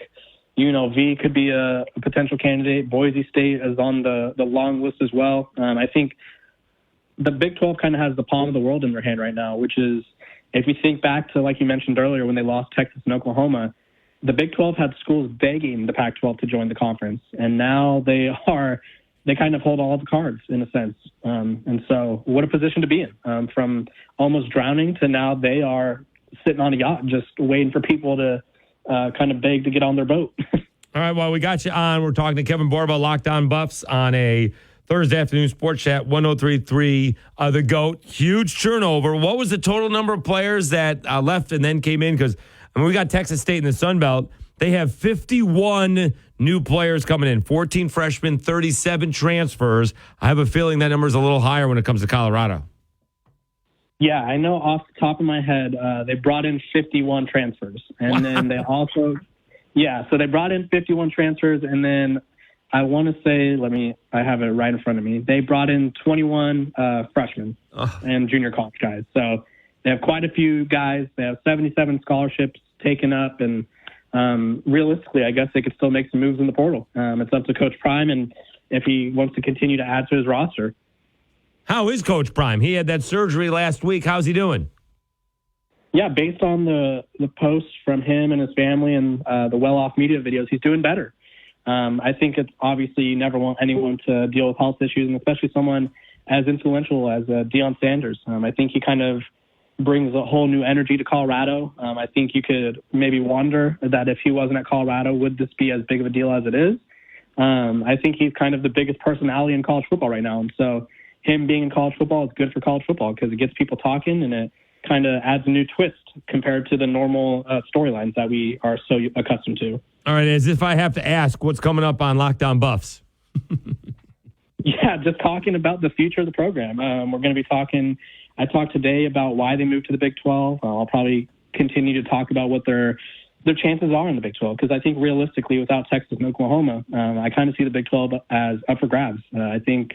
UNLV could be a potential candidate. Boise State is on the long list as well. I think the Big 12 kind of has the palm of the world in their hand right now, which is, if you think back to, like you mentioned earlier, when they lost Texas and Oklahoma, the Big 12 had schools begging the Pac-12 to join the conference, and now they kind of hold all the cards in a sense. And so what a position to be in, from almost drowning to now they are sitting on a yacht just waiting for people to kind of beg to get on their boat. All right, well, we got you on. We're talking to Kevin Borba, Locked On Buffs, on a Thursday afternoon Sports Chat 103.3. The GOAT. Huge turnover. What was the total number of players that left and then came in? Because we got Texas State in the Sun Belt. They have 51 new players coming in, 14 freshmen, 37 transfers. I have a feeling that number is a little higher when it comes to Colorado. Yeah, I know off the top of my head, they brought in 51 transfers. And then they also, so they brought in 51 transfers. And then I want to say, I have it right in front of me. They brought in 21 freshmen and junior college guys. So they have quite a few guys. They have 77 scholarships taken up. And realistically, I guess they could still make some moves in the portal. It's up to Coach Prime and if he wants to continue to add to his roster. How is Coach Prime? He had that surgery last week. How's he doing? Yeah, based on the posts from him and his family and the well-off media videos, he's doing better. I think it's obviously you never want anyone to deal with health issues, and especially someone as influential as Deion Sanders. I think he kind of brings a whole new energy to Colorado. I think you could maybe wonder that if he wasn't at Colorado, would this be as big of a deal as it is? I think he's kind of the biggest personality in college football right now, and so him being in college football is good for college football because it gets people talking and it kind of adds a new twist compared to the normal storylines that we are so accustomed to. All right, as if I have to ask, what's coming up on Lockdown Buffs? Yeah, just talking about the future of the program. We're going to be talking. I talked today about why they moved to the Big 12. I'll probably continue to talk about what their chances are in the Big 12 because I think realistically, without Texas and Oklahoma, I kind of see the Big 12 as up for grabs. I think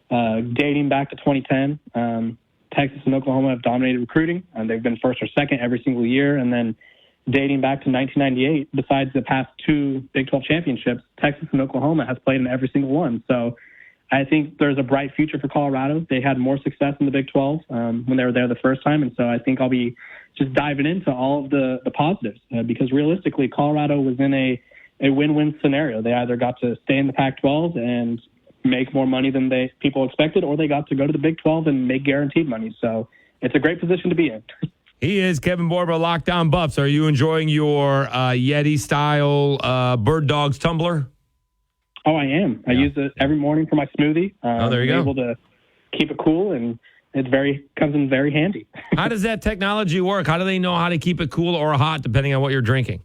dating back to 2010, Texas and Oklahoma have dominated recruiting, and they've been first or second every single year. And then dating back to 1998, besides the past two Big 12 championships, Texas and Oklahoma has played in every single one. So I think there's a bright future for Colorado. They had more success in the Big 12 when they were there the first time. And so I think I'll be just diving into all of the positives because realistically, Colorado was in a win-win scenario. They either got to stay in the Pac-12 and make more money than people expected, or they got to go to the Big 12 and make guaranteed money. So it's a great position to be in. He is Kevin Borba, Lockdown Buffs. Are you enjoying your Yeti-style Bird Dogs tumbler? Oh, I am. I use it every morning for my smoothie. There you go. I'm able to keep it cool, and it comes in very handy. How does that technology work? How do they know how to keep it cool or hot depending on what you're drinking?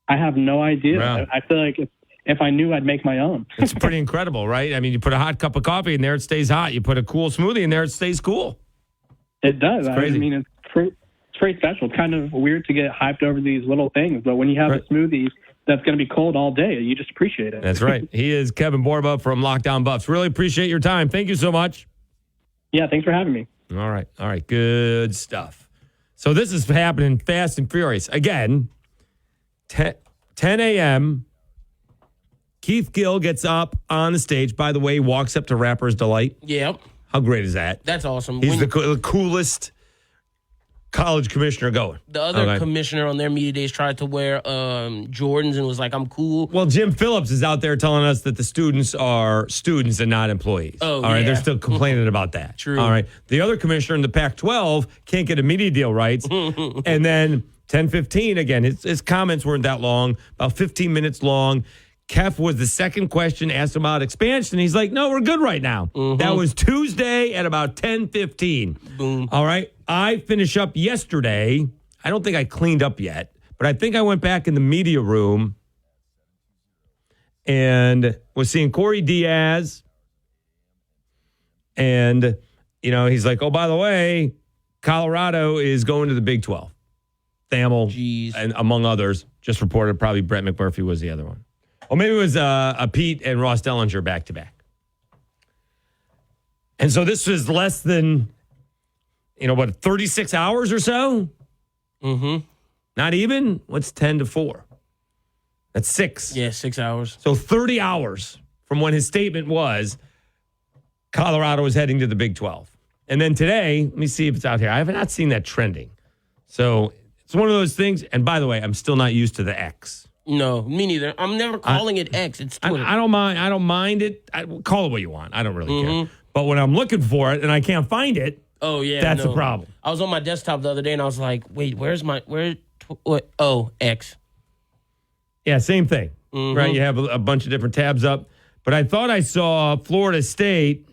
I have no idea. Wow. I feel like if I knew, I'd make my own. It's pretty incredible, right? I mean, you put a hot cup of coffee in there, it stays hot. You put a cool smoothie in there, it stays cool. It does. It's crazy. I mean, it's pretty special. It's kind of weird to get hyped over these little things, but when you have a smoothie that's going to be cold all day, you just appreciate it. That's right. He is Kevin Borba from Lockdown Buffs. Really appreciate your time. Thank you so much. Yeah, thanks for having me. All right. Good stuff. So this is happening fast and furious. Again, 10 a.m., Keith Gill gets up on the stage. By the way, he walks up to Rapper's Delight. Yep. How great is that? That's awesome. He's the coolest college commissioner going. The other commissioner on their media days tried to wear Jordans and was like, I'm cool. Well, Jim Phillips is out there telling us that the students are students and not employees. Oh, all right. They're still complaining about that. True. All right. The other commissioner in the Pac-12 can't get a media deal rights. And then 10:15, again, his comments weren't that long, about 15 minutes long. Kef was the second question asked about expansion. He's like, no, we're good right now. That was Tuesday at about 10:15. Boom. All right. I finished up yesterday. I don't think I cleaned up yet, but I think I went back in the media room and was seeing Corey Diaz. And, he's like, oh, by the way, Colorado is going to the Big 12. Thamel, and among others, just reported probably Brett McMurphy was the other one. Or maybe it was Pete and Ross Dellinger back-to-back. And so this was less than, 36 hours or so? Mm-hmm. Not even? What's 10 to 4? That's 6. Yeah, 6 hours. So 30 hours from when his statement was Colorado is heading to the Big 12. And then today, let me see if it's out here. I have not seen that trending. So it's one of those things. And by the way, I'm still not used to the X. No, me neither. I'm never calling it X. It's Twitter. I don't mind. I don't mind it. Call it what you want. I don't really care. But when I'm looking for it and I can't find it, that's a problem. I was on my desktop the other day and I was like, wait, X. Yeah, same thing. Right? You have a bunch of different tabs up. But I thought I saw Florida State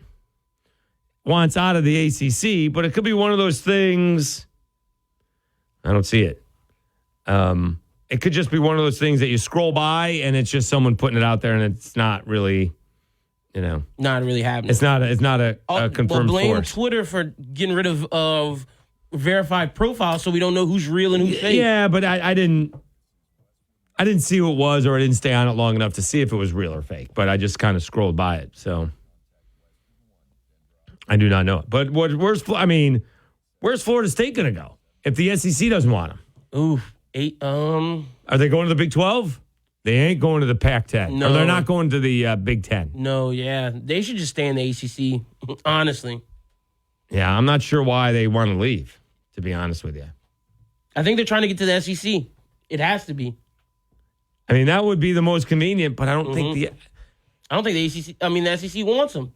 wants out of the ACC, but it could be one of those things. I don't see it. It could just be one of those things that you scroll by and it's just someone putting it out there and it's not really, not really happening. It's not a confirmed blame source. Twitter for getting rid of verified profiles so we don't know who's real and who's fake. Yeah, but I didn't see who it was, or I didn't stay on it long enough to see if it was real or fake. But I just kind of scrolled by it, so I do not know it. But where's Florida State going to go if the SEC doesn't want them? Ooh, are they going to the Big 12? They ain't going to the Pac-10. No. Or they're not going to the Big 10. No, yeah, they should just stay in the ACC. Honestly, yeah, I'm not sure why they want to leave. To be honest with you, I think they're trying to get to the SEC. It has to be. I mean, that would be the most convenient, but I don't think the ACC. I mean, the SEC wants them.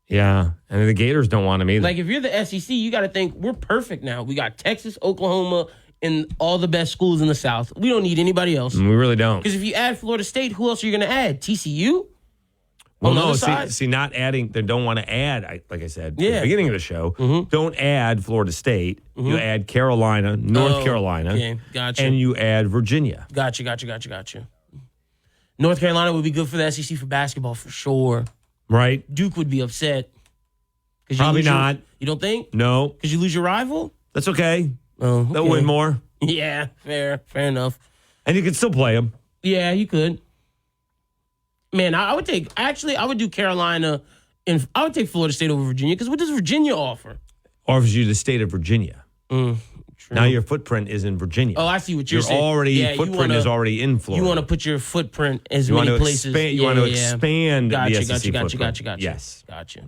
Yeah, and the Gators don't want them either. Like, if you're the SEC, you got to think we're perfect now. We got Texas, Oklahoma, and all the best schools in the South. We don't need anybody else. We really don't. Because if you add Florida State, who else are you going to add? TCU? Well, no, see, not adding. They don't want to add. Like I said, at the beginning of the show, don't add Florida State. You add Carolina, North Carolina, okay, gotcha. and you add Virginia. Gotcha. North Carolina would be good for the SEC for basketball for sure. Right? Duke would be upset. Probably not. You don't think? No. Because you lose your rival? That's okay. Oh, okay. They'll win more. Yeah, fair enough. And you can still play them. Yeah, you could. Man, I would do Carolina, and I would take Florida State over Virginia, because what does Virginia offer? Offers you the state of Virginia. True. Now your footprint is in Virginia. Oh, I see what you're saying. Footprint is already in Florida. You want to put your footprint as many places. You want to expand the SEC Gotcha. footprint. Yes. Gotcha.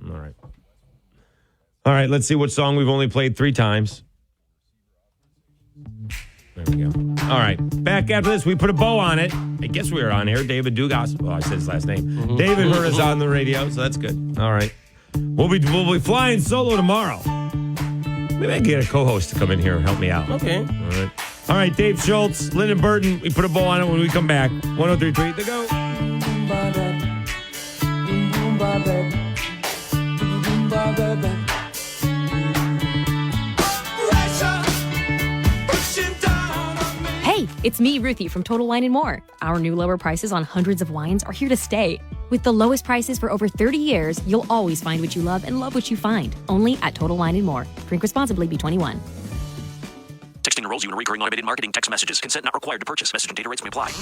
All right, let's see what song we've only played 3 times. There we go. All right, back after this, we put a bow on it. I guess we were on here. David Dugas. Well, I said his last name. David heard us on the radio, so that's good. All right. We'll be flying solo tomorrow. Maybe I can get a co-host to come in here and help me out. Okay. All right, Dave Schultz, Lyndon Burton. We put a bow on it when we come back. 103.3, The Go. Hey, it's me, Ruthie, from Total Wine & More. Our new lower prices on hundreds of wines are here to stay. With the lowest prices for over 30 years, you'll always find what you love and love what you find. Only at Total Wine & More. Drink responsibly, be 21. Texting enrolls you in recurring automated marketing text messages. Consent not required to purchase. Message and data rates may apply.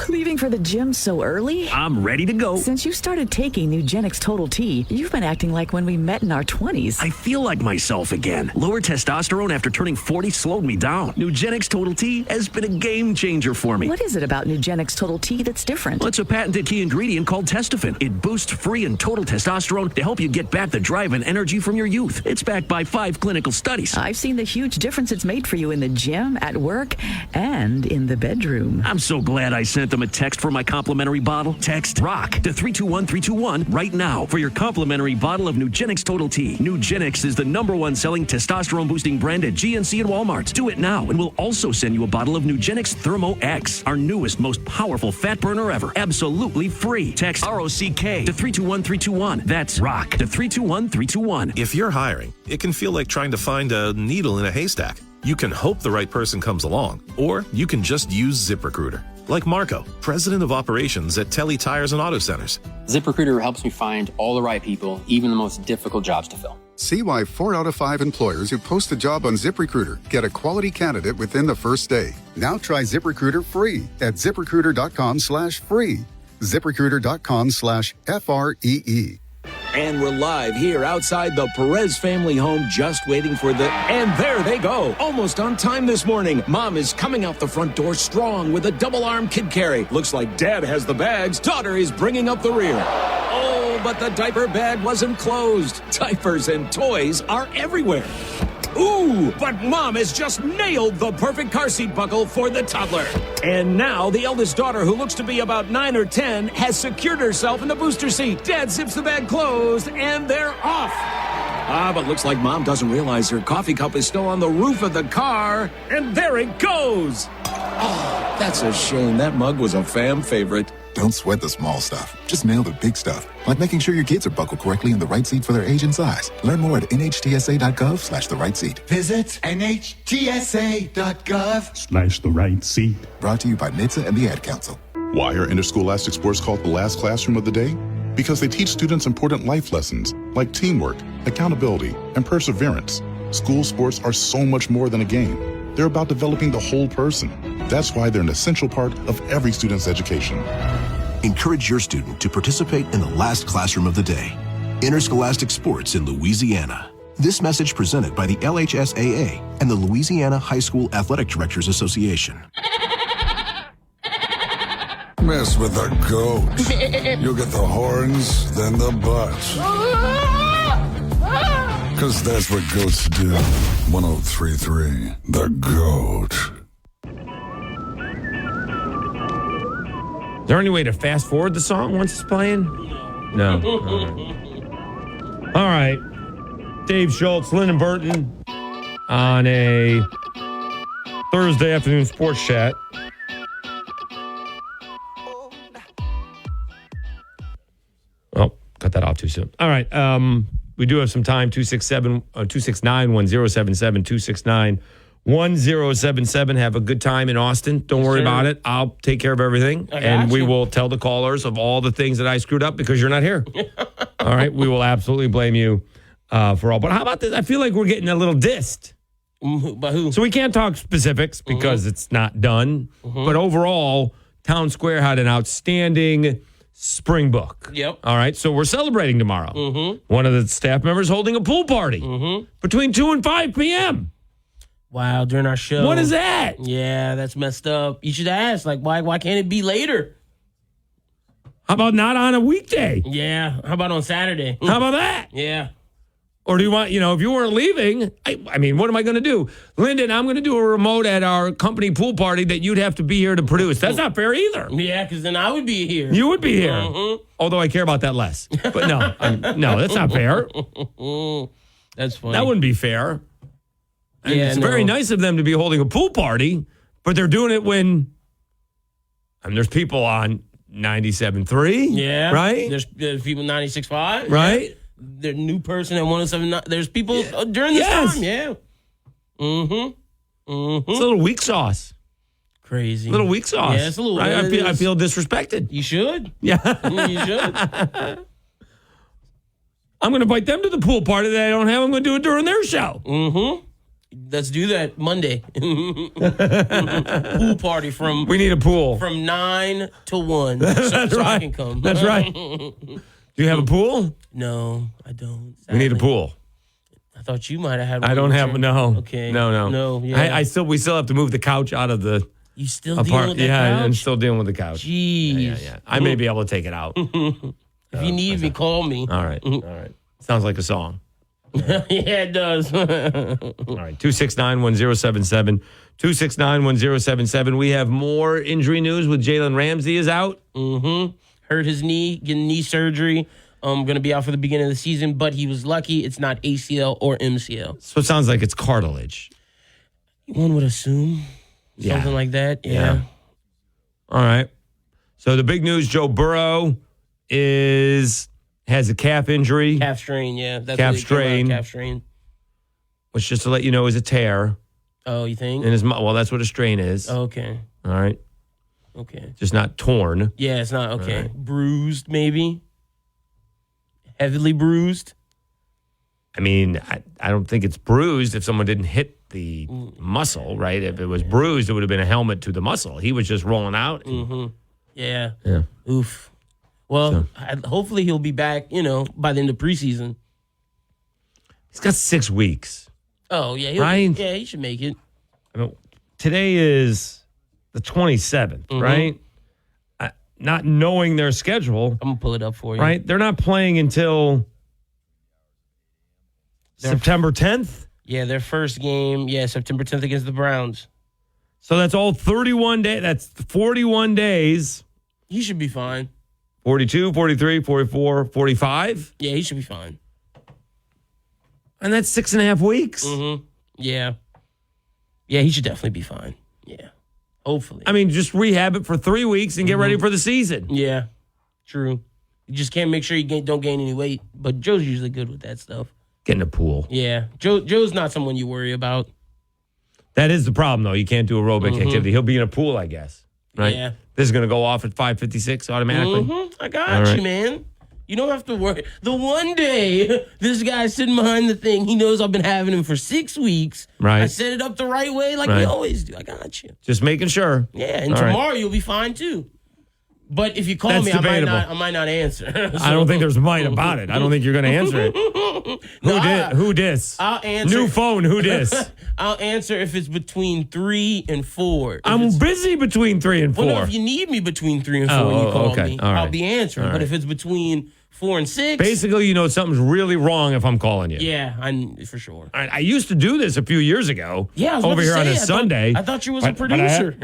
Leaving for the gym so early? I'm ready to go. Since you started taking Nugenix Total T, you've been acting like when we met in our 20s. I feel like myself again. Lower testosterone after turning 40 slowed me down. Nugenix Total T has been a game changer for me. What is it about Nugenix Total T that's different? Well, it's a patented key ingredient called testofen. It boosts free and total testosterone to help you get back the drive and energy from your youth. It's backed by 5 clinical studies. I've seen the huge difference it's made for you in the gym, at work, and in the bedroom. I'm so glad I sent them a text for my complimentary bottle. Text ROCK to 321321 right now for your complimentary bottle of Nugenix Total T. Nugenix is the #1 selling testosterone boosting brand at GNC and Walmart. Do it now, and we'll also send you a bottle of Nugenix Thermo X, our newest, most powerful fat burner ever. Absolutely free. Text ROCK to 321321. That's ROCK to 321321. If you're hiring, it can feel like trying to find a needle in a haystack. You can hope the right person comes along, or you can just use ZipRecruiter. Like Marco, president of operations at Telly Tires and Auto Centers. ZipRecruiter helps me find all the right people, even the most difficult jobs to fill. See why 4 out of 5 employers who post a job on ZipRecruiter get a quality candidate within the first day. Now try ZipRecruiter free at ZipRecruiter.com/free. ZipRecruiter.com/FREE. And we're live here outside the Perez family home, just waiting for and there they go. Almost on time this morning. Mom is coming out the front door strong with a double-arm kid carry. Looks like Dad has the bags. Daughter is bringing up the rear. Oh, but the diaper bag wasn't closed. Diapers and toys are everywhere. Ooh, but Mom has just nailed the perfect car seat buckle for the toddler. And now the eldest daughter, who looks to be about 9 or 10, has secured herself in the booster seat. Dad zips the bag closed, and they're off. But looks like Mom doesn't realize her coffee cup is still on the roof of the car. And there it goes. Oh, that's a shame. That mug was a fam favorite. Don't sweat the small stuff. Just nail the big stuff, like making sure your kids are buckled correctly in the right seat for their age and size. Learn more at nhtsa.gov/the right seat. Visit nhtsa.gov/the right seat. Brought to you by NHTSA and the Ad Council. Why are interscholastic sports called the last classroom of the day? Because they teach students important life lessons like teamwork, accountability, and perseverance. School sports are so much more than a game. They're about developing the whole person. That's why they're an essential part of every student's education. Encourage your student to participate in the last classroom of the day. Interscholastic sports in Louisiana. This message presented by the LHSAA and the Louisiana High School Athletic Directors Association. Mess with the goat. You'll get the horns, then the butt. Because that's what goats do. 103.3, The Goat. Is there any way to fast forward the song once it's playing? No. All right. Dave Schultz, Lyndon Burton on a Thursday afternoon sports chat. Oh, cut that off too soon. All right. We do have some time. 269-1077, 269-1077. Have a good time in Austin. Don't worry about it. I'll take care of everything. And we will tell the callers of all the things that I screwed up because you're not here. All right. We will absolutely blame you for all. But how about this? I feel like we're getting a little dissed. By who? So we can't talk specifics because it's not done. But overall, Town Square had an outstanding spring book. Yep. All right. So we're celebrating tomorrow. One of the staff members holding a pool party between 2 and 5 p.m. Wow, during our show. What is that? Yeah, that's messed up. You should ask, like, why can't it be later? How about not on a weekday? Yeah. How about on Saturday? How about that? Yeah. Or do you want, if you weren't leaving, I mean, what am I going to do? Lyndon, I'm going to do a remote at our company pool party that you'd have to be here to produce. That's not fair either. Yeah, because then I would be here. You would be here. Although I care about that less. But no, no, that's not fair. That's funny. That wouldn't be fair. And it's very nice of them to be holding a pool party, but they're doing it when, there's people on 97.3. Yeah. Right? There's people 96.5. Right? Yeah. The new person at 107.9. There's people during this time. Yeah. It's a little weak sauce. Crazy. Little weak sauce. Yeah, it's a little. Right? I feel disrespected. You should. Yeah. You should. I'm going to invite them to the pool party that I don't have. I'm going to do it during their show. Let's do that Monday. Pool party from. We need a pool from 9 to 1. That's so right. I can come. That's right. Do you have a pool? No, I don't. We need a pool. I thought you might have had one. I don't have no. Okay. No. Yeah. We still have to move the couch out of the. You still dealing with that couch? I'm still dealing with the couch. Jeez. Yeah. I may be able to take it out. If you need me, call me. All right. Sounds like a song. Yeah, it does. All right. 269-1077. 269-1077. We have more injury news with Jalen Ramsey is out. Hurt his knee, getting knee surgery. Going to be out for the beginning of the season, but he was lucky it's not ACL or MCL. So it sounds like it's cartilage. One would assume. Something like that. Yeah. All right. So the big news, Joe Burrow has a calf injury. Calf strain, yeah. That's calf what they call it, strain. Calf strain. Which, just to let you know, is a tear. Oh, you think? In his that's what a strain is. Okay. All right. Okay. Just not torn. Yeah, it's not. Okay. Right. Bruised, maybe? Heavily bruised? I mean, I don't think it's bruised if someone didn't hit the muscle, right? If it was bruised, it would have been a helmet to the muscle. He was just rolling out. Yeah. Yeah. Oof. Well, hopefully he'll be back, by the end of preseason. He's got 6 weeks. Oh, yeah. Right? Yeah, he should make it. I mean, today is the 27th, right? Not knowing their schedule. I'm going to pull it up for you. Right? They're not playing until September 10th? Yeah, their first game, September 10th against the Browns. So that's all 31 days. That's 41 days. He should be fine. 42, 43, 44, 45? Yeah, he should be fine. And that's 6.5 weeks. Yeah. Yeah, he should definitely be fine. Yeah. Hopefully. I mean, just rehab it for 3 weeks and get ready for the season. Yeah, true. You just can't make sure you don't gain any weight. But Joe's usually good with that stuff. Get in the pool. Yeah, Joe's not someone you worry about. That is the problem, though. You can't do aerobic activity. He'll be in a pool, I guess. Right? Yeah. This is going to go off at 5:56 automatically. I got you, man. You don't have to worry. The one day this guy's sitting behind the thing, he knows I've been having him for 6 weeks. Right. I set it up the right way like we always do. I got you. Just making sure. Yeah, and All tomorrow right. you'll be fine, too. But if you call That's me, debatable. I might not answer. I don't think there's might about it. I don't think you're going to answer it. Who dis? I'll answer. New phone, who dis? I'll answer if it's between 3 and 4. I'm busy between 3 and 4. Well, no, if you need me between 3 and 4 and you call me, All right. I'll be answering. All But right. if it's between 4 and 6. Basically, you know something's really wrong if I'm calling you. Yeah, for sure. All right, I used to do this a few years ago. Yeah, I was about over to here on say, a Sunday. I thought you was a producer.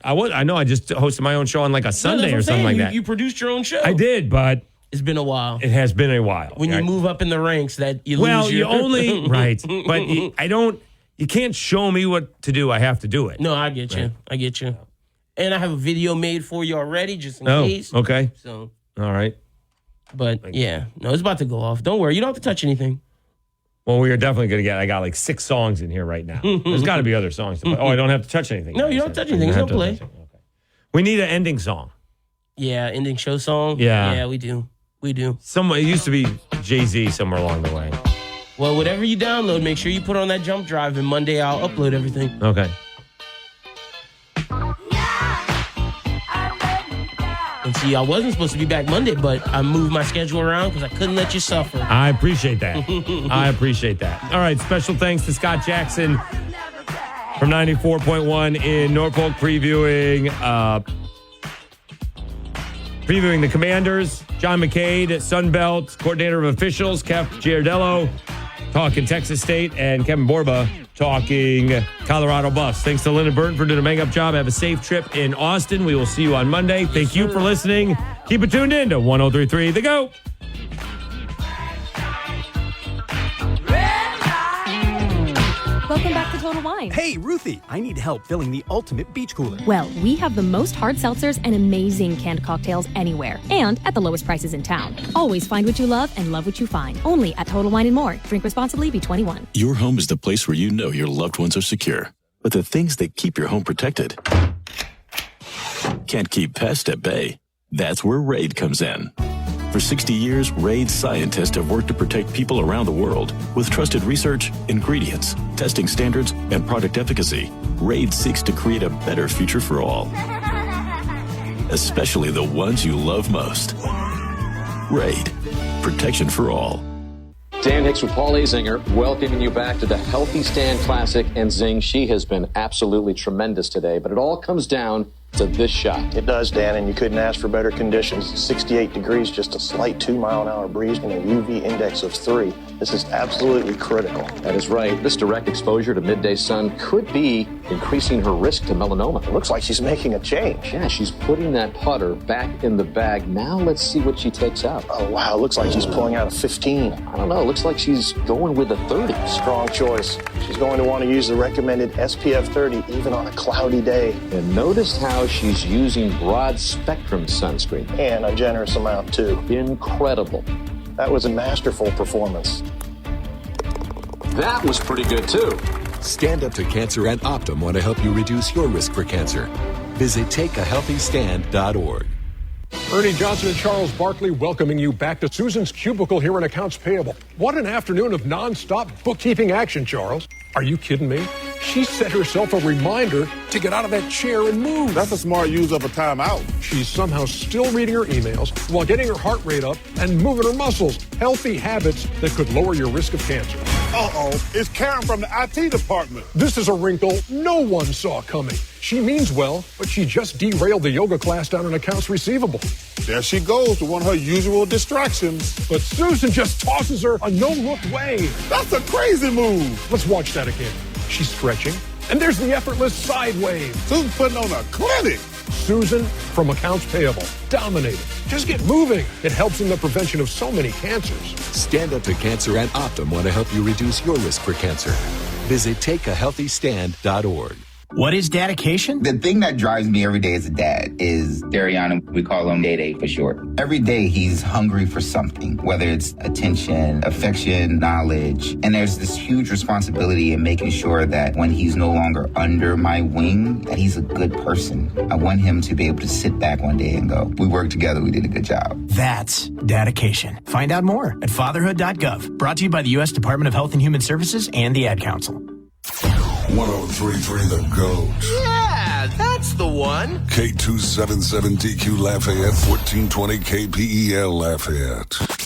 I know. I just hosted my own show on like a Sunday or something like that. You produced your own show. I did, but it's been a while. It has been a while. When you move up in the ranks, that you lose well, your... you only right, but I don't. You can't show me what to do. I have to do it. No, I get you. I get you. And I have a video made for you already, just in Oh, case. okay. So, all right. But yeah, no, it's about to go off. Don't worry, you don't have to touch anything. Well, we are definitely going to get. I got like 6 songs in here right now. There's got to be other songs to play. Oh, I don't have to touch anything. No, you don't touch anything. It's no play. Okay. We need an ending song. Yeah, ending show song. Yeah. Yeah, we do. We do. It used to be Jay-Z somewhere along the way. Well, whatever you download, make sure you put on that jump drive, and Monday I'll upload everything. Okay. And see, I wasn't supposed to be back Monday, but I moved my schedule around because I couldn't let you suffer. I appreciate that. I appreciate that. All right. Special thanks to Scott Jackson from 94.1 in Norfolk previewing the Commanders. John McCade, Sunbelt, coordinator of officials. Kev Giardello talking Texas State. And Kevin Borba talking Colorado Buffs. Thanks to Lyndon Burton for doing a bang-up job. Have a safe trip in Austin. We will see you on Monday. Thank you for listening. Keep it tuned in to 103.3 The Go. Welcome back to Total Wine. Hey, Ruthie, I need help filling the ultimate beach cooler. Well, we have the most hard seltzers and amazing canned cocktails anywhere, and at the lowest prices in town. Always find what you love and love what you find. Only at Total Wine & More. Drink responsibly. Be 21. Your home is the place where you know your loved ones are secure. But the things that keep your home protected can't keep pests at bay. That's where Raid comes in. For 60 years, Raid scientists have worked to protect people around the world. With trusted research, ingredients, testing standards, and product efficacy, Raid seeks to create a better future for all. Especially the ones you love most. Raid. Protection for all. Dan Hicks with Paul Azinger, welcoming you back to the Healthy Stand Classic. And Zing, she has been absolutely tremendous today, but it all comes down to this shot. It does, Dan, and you couldn't ask for better conditions. 68 degrees, just a slight 2-mile-an-hour breeze, and a UV index of 3. This is absolutely critical. That is right. This direct exposure to midday sun could be increasing her risk to melanoma. It looks like she's making a change. Yeah, she's putting that putter back in the bag. Now let's see what she takes out. Oh, wow. It looks like she's pulling out a 15. I don't know. It looks like she's going with a 30. Strong choice. She's going to want to use the recommended SPF 30 even on a cloudy day. And notice how she's using broad spectrum sunscreen. And a generous amount, too. Incredible. That was a masterful performance. That was pretty good, too. Stand Up to Cancer and Optum want to help you reduce your risk for cancer. Visit takeahealthystand.org. Ernie Johnson and Charles Barkley welcoming you back to Susan's cubicle here in Accounts Payable. What an afternoon of nonstop bookkeeping action, Charles. Are you kidding me? She set herself a reminder to get out of that chair and move. That's a smart use of a timeout. She's somehow still reading her emails while getting her heart rate up and moving her muscles. Healthy habits that could lower your risk of cancer. Uh-oh, it's Karen from the IT department. This is a wrinkle no one saw coming. She means well, but she just derailed the yoga class down in accounts receivable. There she goes to one of her usual distractions. But Susan just tosses her a no-look way. That's a crazy move. Let's watch that again. She's stretching, and there's the effortless side wave. Susan's putting on a clinic. Susan from Accounts Payable. Dominating. Just get moving. It helps in the prevention of so many cancers. Stand Up to Cancer and Optum want to help you reduce your risk for cancer. Visit takeahealthystand.org. What is dedication? The thing that drives me every day as a dad is Dariana. We call him Day for short. Every day he's hungry for something, whether it's attention, affection, knowledge. And there's this huge responsibility in making sure that when he's no longer under my wing, that he's a good person. I want him to be able to sit back one day and go, we worked together, we did a good job. That's dedication. Find out more at fatherhood.gov. Brought to you by the U.S. Department of Health and Human Services and the Ad Council. 103.3 The GOAT. Yeah, that's the one. K277DQ Lafayette, 1420 KPEL Lafayette.